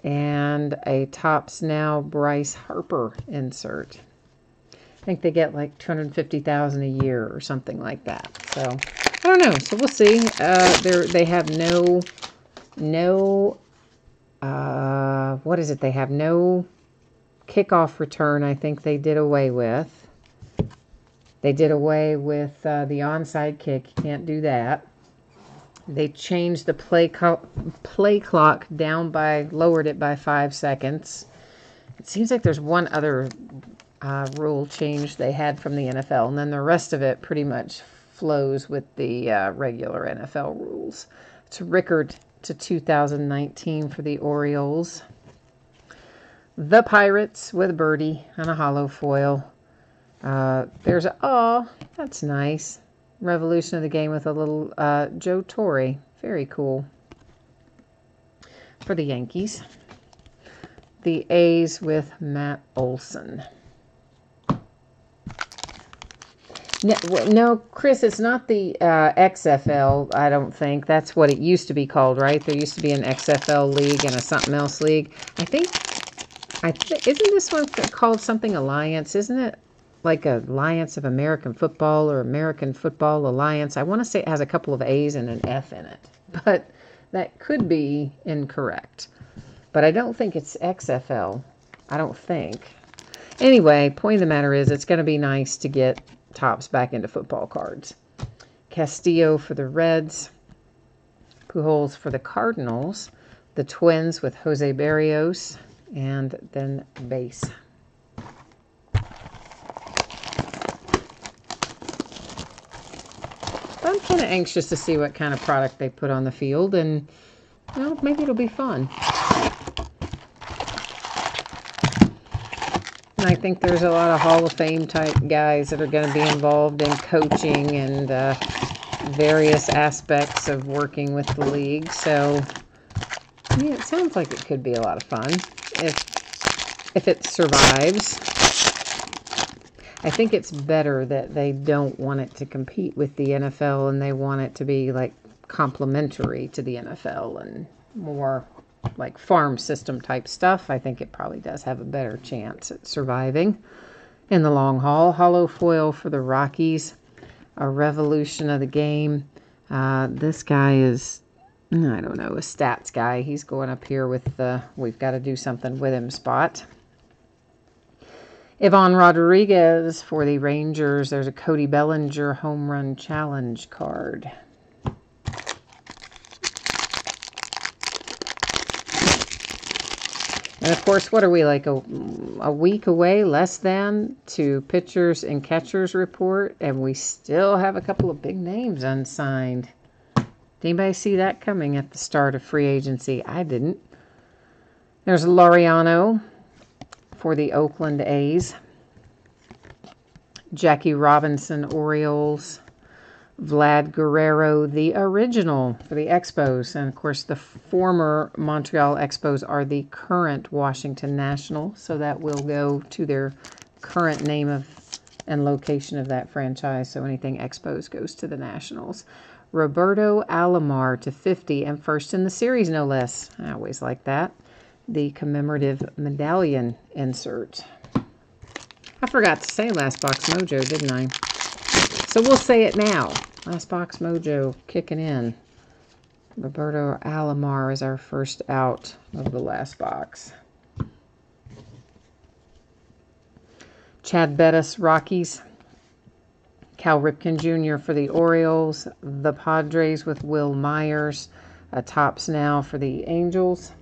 and a Topps Now Bryce Harper insert. I think they get like $250,000 a year or something like that. So I don't know. So we'll see. They have no. What is it? They have no kickoff return. I think they did away with. They did away with the onside kick. You can't do that. They changed the play clock down lowered it by 5 seconds. It seems like there's one other rule change they had from the NFL, and then the rest of it pretty much flows with the regular NFL rules. It's Rickard to 2019 for the Orioles. The Pirates with Birdie and a hollow foil. That's nice. Revolution of the Game with a little Joe Torre. Very cool. For the Yankees. The A's with Matt Olson. No, Chris, it's not the XFL, I don't think. That's what it used to be called, right? There used to be an XFL league and a something else league. I think isn't this one called something Alliance? Isn't it like Alliance of American Football or American Football Alliance? I want to say it has a couple of A's and an F in it, but that could be incorrect. But I don't think it's XFL. I don't think. Anyway, point of the matter is it's going to be nice to get Topps back into football cards. Castillo for the Reds. Pujols for the Cardinals. The Twins with Jose Barrios. And then base. I'm kind of anxious to see what kind of product they put on the field, and well, maybe it'll be fun. And I think there's a lot of Hall of Fame type guys that are going to be involved in coaching and various aspects of working with the league. So, yeah, it sounds like it could be a lot of fun if it survives. I think it's better that they don't want it to compete with the NFL and they want it to be like complementary to the NFL and more like farm system type stuff. I think it probably does have a better chance at surviving in the long haul. Hollow foil for the Rockies, a revolution of the game. This guy is, I don't know, a stats guy. He's going up here with the we've got to do something with him spot. Ivan Rodriguez for the Rangers. There's a Cody Bellinger home run challenge card. And of course, what are we, like a week away, less than, to pitchers and catchers report, and we still have a couple of big names unsigned. Did anybody see that coming at the start of free agency? I didn't. There's Laureano for the Oakland A's. Jackie Robinson, Orioles. Vlad Guerrero, the original for the Expos. And, of course, the former Montreal Expos are the current Washington Nationals. So that will go to their current name of and location of that franchise. So anything Expos goes to the Nationals. Roberto Alomar to 50 and first in the series, no less. I always like that. The commemorative medallion insert. I forgot to say Last Box Mojo, didn't I? So we'll say it now. Last Box Mojo kicking in. Roberto Alomar is our first out of the last box. Chad Bettis, Rockies. Cal Ripken Jr. for the Orioles. The Padres with Will Myers. Topps now for the Angels.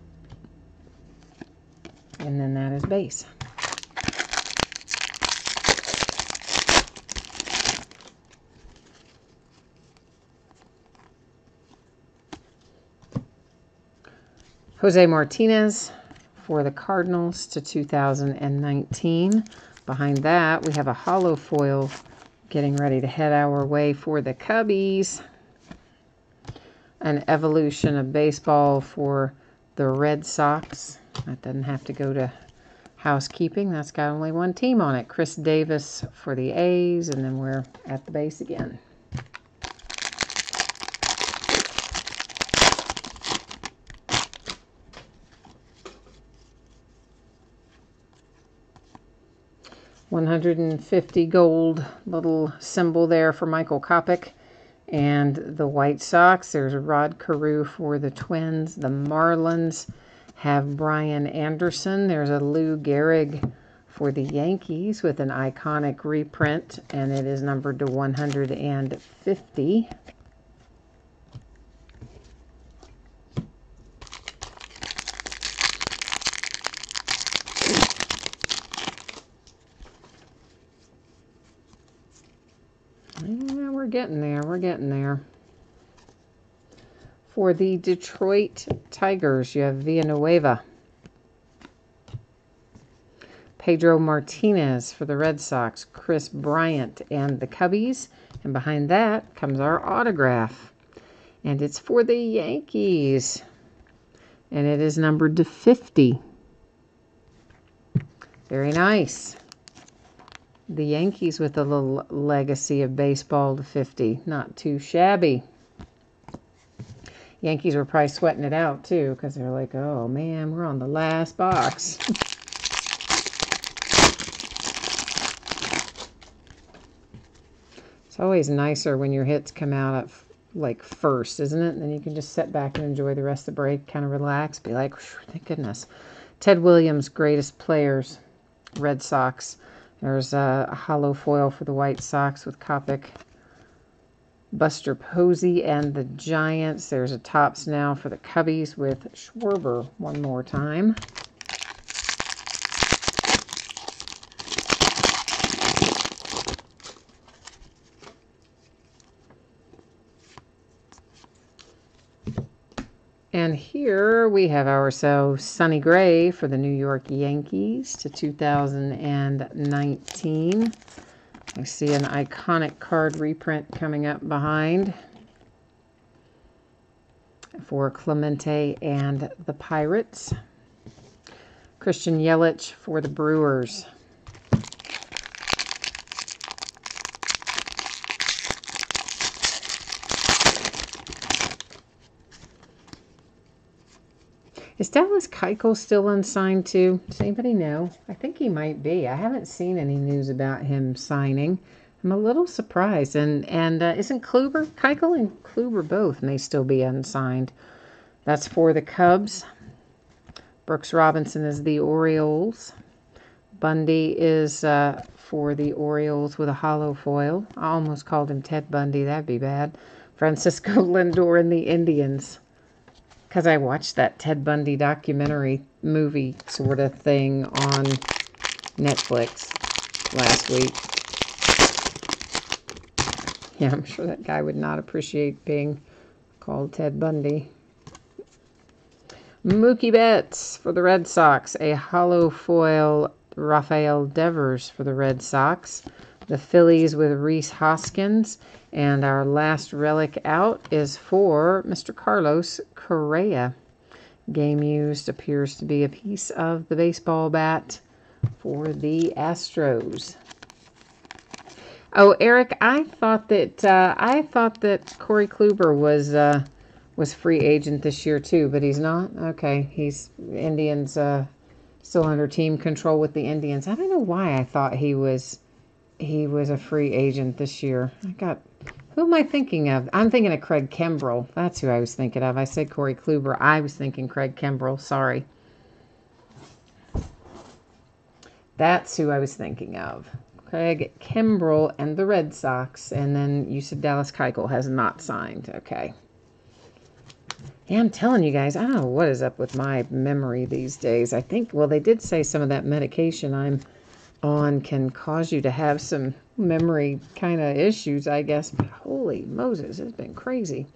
And then that is base. Jose Martinez for the Cardinals to 2019. Behind that, we have a hollow foil getting ready to head our way for the Cubbies. An evolution of baseball for the Red Sox. That doesn't have to go to housekeeping. That's got only one team on it. Chris Davis for the A's, and then we're at the base again. $150 gold little symbol there for Michael Kopech. And the White Sox, there's Rod Carew for the Twins. The Marlins have Brian Anderson. There's a Lou Gehrig for the Yankees with an iconic reprint, and it is numbered to 150. Yeah, we're getting there. We're getting there. For the Detroit Tigers, you have Villanueva. Pedro Martinez for the Red Sox. Chris Bryant and the Cubbies. And behind that comes our autograph. And it's for the Yankees. And it is numbered to 50. Very nice. The Yankees with a little legacy of baseball to 50. Not too shabby. Yankees were probably sweating it out, too, because they're like, oh, man, we're on the last box. It's always nicer when your hits come out at, like, first, isn't it? And then you can just sit back and enjoy the rest of the break, kind of relax, be like, thank goodness. Ted Williams, greatest players, Red Sox. There's a hollow foil for the White Sox with Kopech. Buster Posey and the Giants. There's a Topps now for the Cubbies with Schwarber one more time. And here we have ourselves Sonny Gray for the New York Yankees to 2019. I see an iconic card reprint coming up behind for Clemente and the Pirates. Christian Yelich for the Brewers. Is Dallas Keuchel still unsigned too? Does anybody know? I think he might be. I haven't seen any news about him signing. I'm a little surprised. And isn't Kluber, Keuchel and Kluber both may still be unsigned. That's for the Cubs. Brooks Robinson is the Orioles. Bundy is for the Orioles with a hollow foil. I almost called him Ted Bundy. That'd be bad. Francisco Lindor and the Indians. Because I watched that Ted Bundy documentary movie sort of thing on Netflix last week. Yeah, I'm sure that guy would not appreciate being called Ted Bundy. Mookie Betts for the Red Sox. A hollow foil Rafael Devers for the Red Sox. The Phillies with Rhys Hoskins. And our last relic out is for Mr. Carlos Correa. Game used appears to be a piece of the baseball bat for the Astros. Oh, Eric, I thought that Corey Kluber was free agent this year too, but he's not. Okay, he's Indians Still under team control with the Indians. I don't know why I thought he was a free agent this year. Who am I thinking of? I'm thinking of Craig Kimbrell. That's who I was thinking of. I said Corey Kluber. I was thinking Craig Kimbrell. Sorry. That's who I was thinking of. Craig Kimbrell and the Red Sox. And then you said Dallas Keuchel has not signed. Okay. Yeah, I'm telling you guys, I don't know what is up with my memory these days. I think, well, they did say some of that medication I'm on can cause you to have some memory kind of issues, I guess. But holy Moses, it's been crazy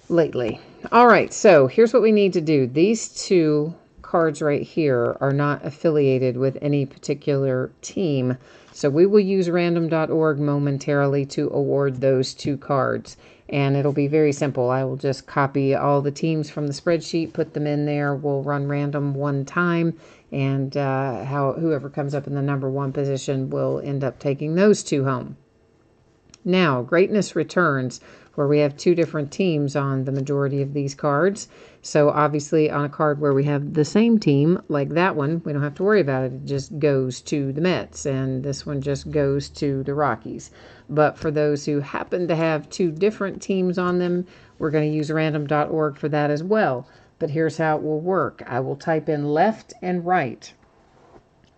lately. All right, so here's what we need to do. These two cards right here are not affiliated with any particular team. So we will use random.org momentarily to award those two cards. And it'll be very simple. I will just copy all the teams from the spreadsheet, put them in there. We'll run random one time. And whoever comes up in the number one position will end up taking those two home. Now, Greatness Returns, where we have two different teams on the majority of these cards. So obviously on a card where we have the same team, like that one, we don't have to worry about it. It just goes to the Mets, and this one just goes to the Rockies. But for those who happen to have two different teams on them, we're going to use random.org for that as well. But here's how it will work. I will type in left and right.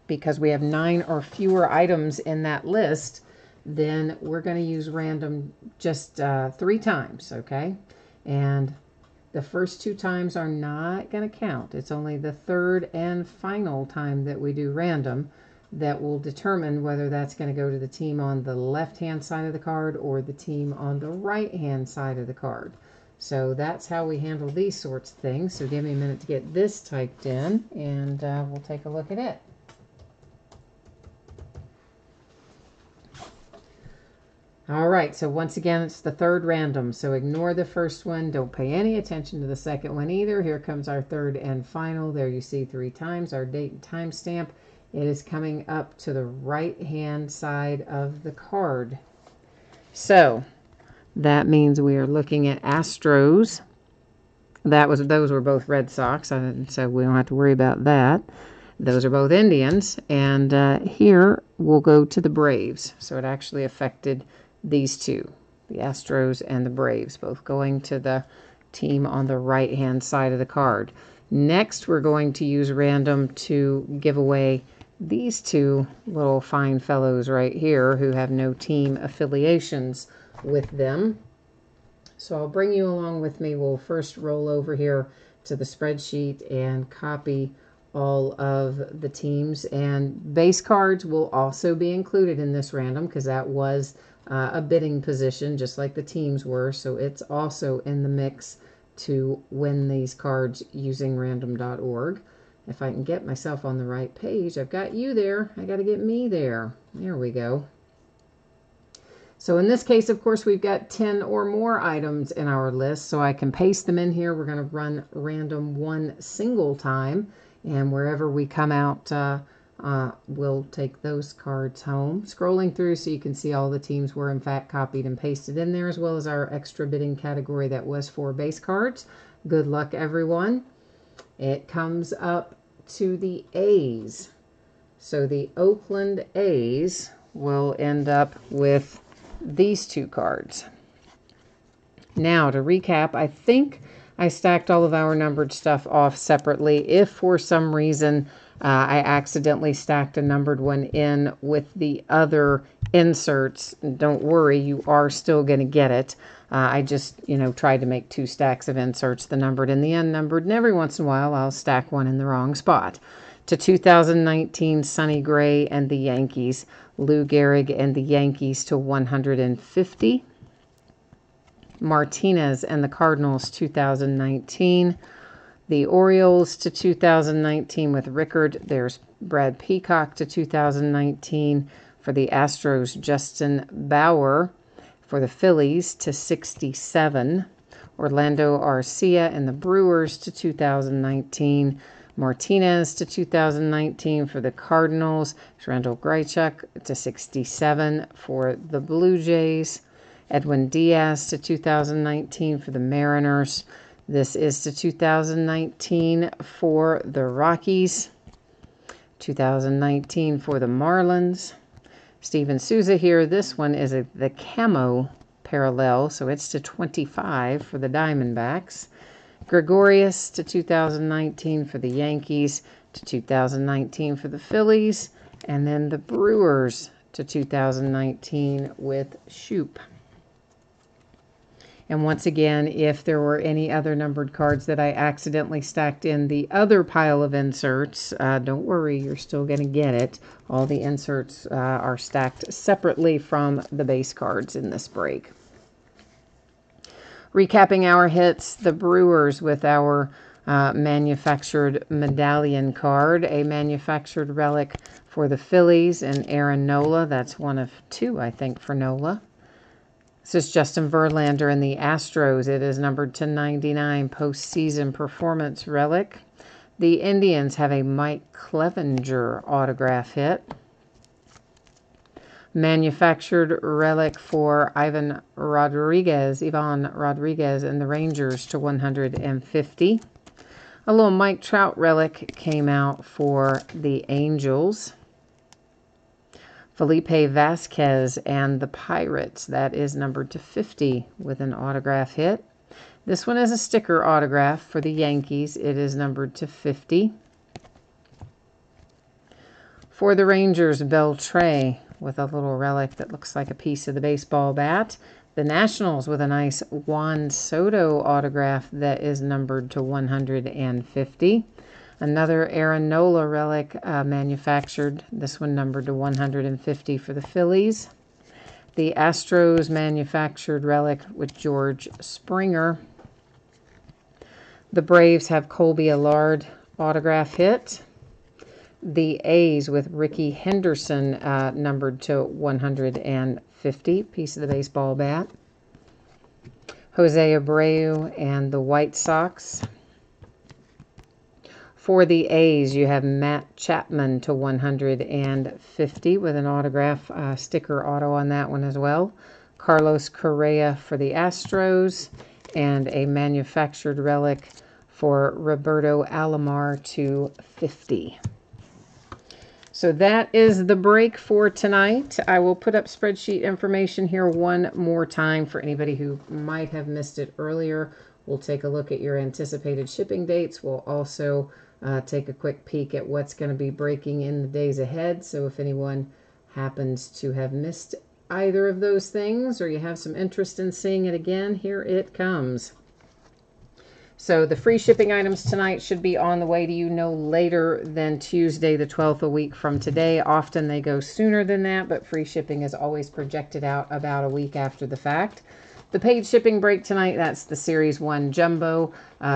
Because we have 9 or fewer items in that list, then we're going to use random just 3 times, okay? And the first 2 times are not going to count. It's only the third and final time that we do random that will determine whether that's going to go to the team on the left-hand side of the card or the team on the right-hand side of the card. So that's how we handle these sorts of things. So give me a minute to get this typed in, and we'll take a look at it. All right, so once again, it's the third random. So ignore the first one. Don't pay any attention to the second one either. Here comes our third and final. There you see 3 times our date and time stamp. It is coming up to the right-hand side of the card. So that means we are looking at Astros. Those were both Red Sox, so we don't have to worry about that. Those are both Indians. And here we'll go to the Braves. So it actually affected these two, the Astros and the Braves, both going to the team on the right-hand side of the card. Next, we're going to use random to give away these two little fine fellows right here who have no team affiliations with them. So I'll bring you along with me. We'll first roll over here to the spreadsheet and copy all of the teams. And base cards will also be included in this random because that was a bidding position just like the teams were. So it's also in the mix to win these cards using random.org. If I can get myself on the right page, I've got you there. I got to get me there. There we go. So in this case, of course, we've got 10 or more items in our list, so I can paste them in here. We're going to run random one single time, and wherever we come out, we'll take those cards home. Scrolling through so you can see all the teams were in fact copied and pasted in there, as well as our extra bidding category that was for base cards. Good luck, everyone. It comes up to the A's. So the Oakland A's will end up with these two cards. Now to recap, I think I stacked all of our numbered stuff off separately. If for some reason I accidentally stacked a numbered one in with the other inserts, don't worry, you are still going to get it. I just, tried to make 2 stacks of inserts, the numbered and the unnumbered, and every once in a while I'll stack one in the wrong spot. To 2019, Sonny Gray and the Yankees, Lou Gehrig and the Yankees to 150. Martinez and the Cardinals, 2019. The Orioles to 2019 with Rickard. There's Brad Peacock to 2019. For the Astros, Justin Bauer. For the Phillies to 67. Orlando Arcia and the Brewers to 2019. Martinez to 2019 for the Cardinals. Randall Grichuk to 67 for the Blue Jays. Edwin Diaz to 2019 for the Mariners. This is to 2019 for the Rockies. 2019 for the Marlins. Steven Souza here. This one is the camo parallel, so it's to 25 for the Diamondbacks. Gregorius to 2019 for the Yankees, to 2019 for the Phillies, and then the Brewers to 2019 with Shoop. And once again, if there were any other numbered cards that I accidentally stacked in the other pile of inserts, don't worry, you're still going to get it. All the inserts are stacked separately from the base cards in this break. Recapping our hits, the Brewers with our manufactured medallion card, a manufactured relic for the Phillies, and Aaron Nola. That's one of two, I think, for Nola. This is Justin Verlander in the Astros. It is numbered to 99, postseason performance relic. The Indians have a Mike Clevenger autograph hit. Manufactured relic for Ivan Rodriguez and the Rangers to 150. A little Mike Trout relic came out for the Angels. Felipe Vasquez and the Pirates. That is numbered to 50 with an autograph hit. This one is a sticker autograph for the Yankees. It is numbered to 50. For the Rangers, Beltre with a little relic that looks like a piece of the baseball bat. The Nationals with a nice Juan Soto autograph that is numbered to 150. Another Aaron Nola relic manufactured, this one numbered to 150 for the Phillies. The Astros manufactured relic with George Springer. The Braves have Colby Allard autograph hit. The A's with Ricky Henderson numbered to 150, piece of the baseball bat. Jose Abreu and the White Sox. For the A's, you have Matt Chapman to 150 with an autograph sticker auto on that one as well. Carlos Correa for the Astros, and a manufactured relic for Roberto Alomar to 50. So that is the break for tonight. I will put up spreadsheet information here one more time for anybody who might have missed it earlier. We'll take a look at your anticipated shipping dates. We'll also take a quick peek at what's going to be breaking in the days ahead. So if anyone happens to have missed either of those things, or you have some interest in seeing it again, here it comes. So the free shipping items tonight should be on the way to you no later than Tuesday the 12th, a week from today. Often they go sooner than that, but free shipping is always projected out about a week after the fact. The paid shipping break tonight, that's the Series 1 Jumbo,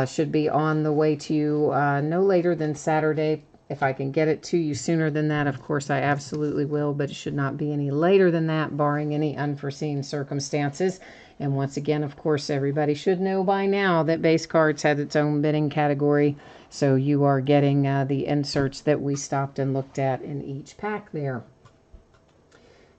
should be on the way to you no later than Saturday. If I can get it to you sooner than that, of course, I absolutely will, but it should not be any later than that, barring any unforeseen circumstances. And once again, of course, everybody should know by now that base cards has its own bidding category, so you are getting the inserts that we stopped and looked at in each pack there.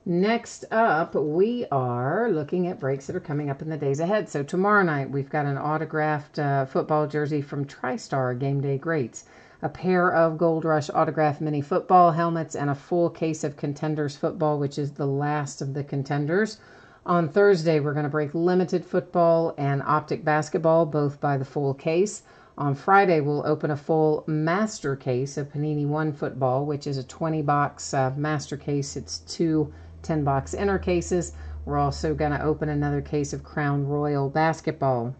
Next up, we are looking at breaks that are coming up in the days ahead. So tomorrow night, we've got an autographed football jersey from TriStar Game Day Greats, a pair of Gold Rush autographed mini football helmets, and a full case of Contenders football, which is the last of the Contenders. On Thursday, we're going to break limited football and optic basketball, both by the full case. On Friday, we'll open a full master case of Panini One football, which is a 20-box master case. It's two 10-box inner cases. We're also going to open another case of Crown Royal basketball.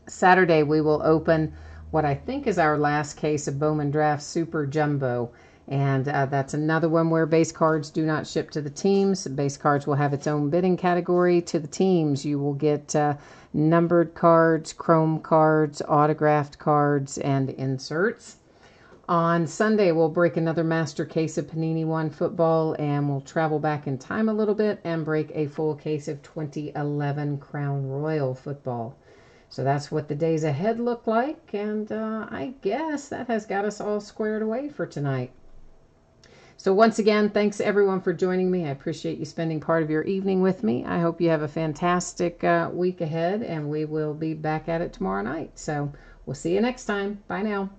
Saturday, we will open what I think is our last case of Bowman Draft Super Jumbo. And that's another one where base cards do not ship to the teams. Base cards will have its own bidding category. To the teams, you will get numbered cards, chrome cards, autographed cards, and inserts. On Sunday, we'll break another master case of Panini One football, and we'll travel back in time a little bit and break a full case of 2011 Crown Royal football. So that's what the days ahead look like, and I guess that has got us all squared away for tonight. So once again, thanks everyone for joining me. I appreciate you spending part of your evening with me. I hope you have a fantastic week ahead, and we will be back at it tomorrow night. So we'll see you next time. Bye now.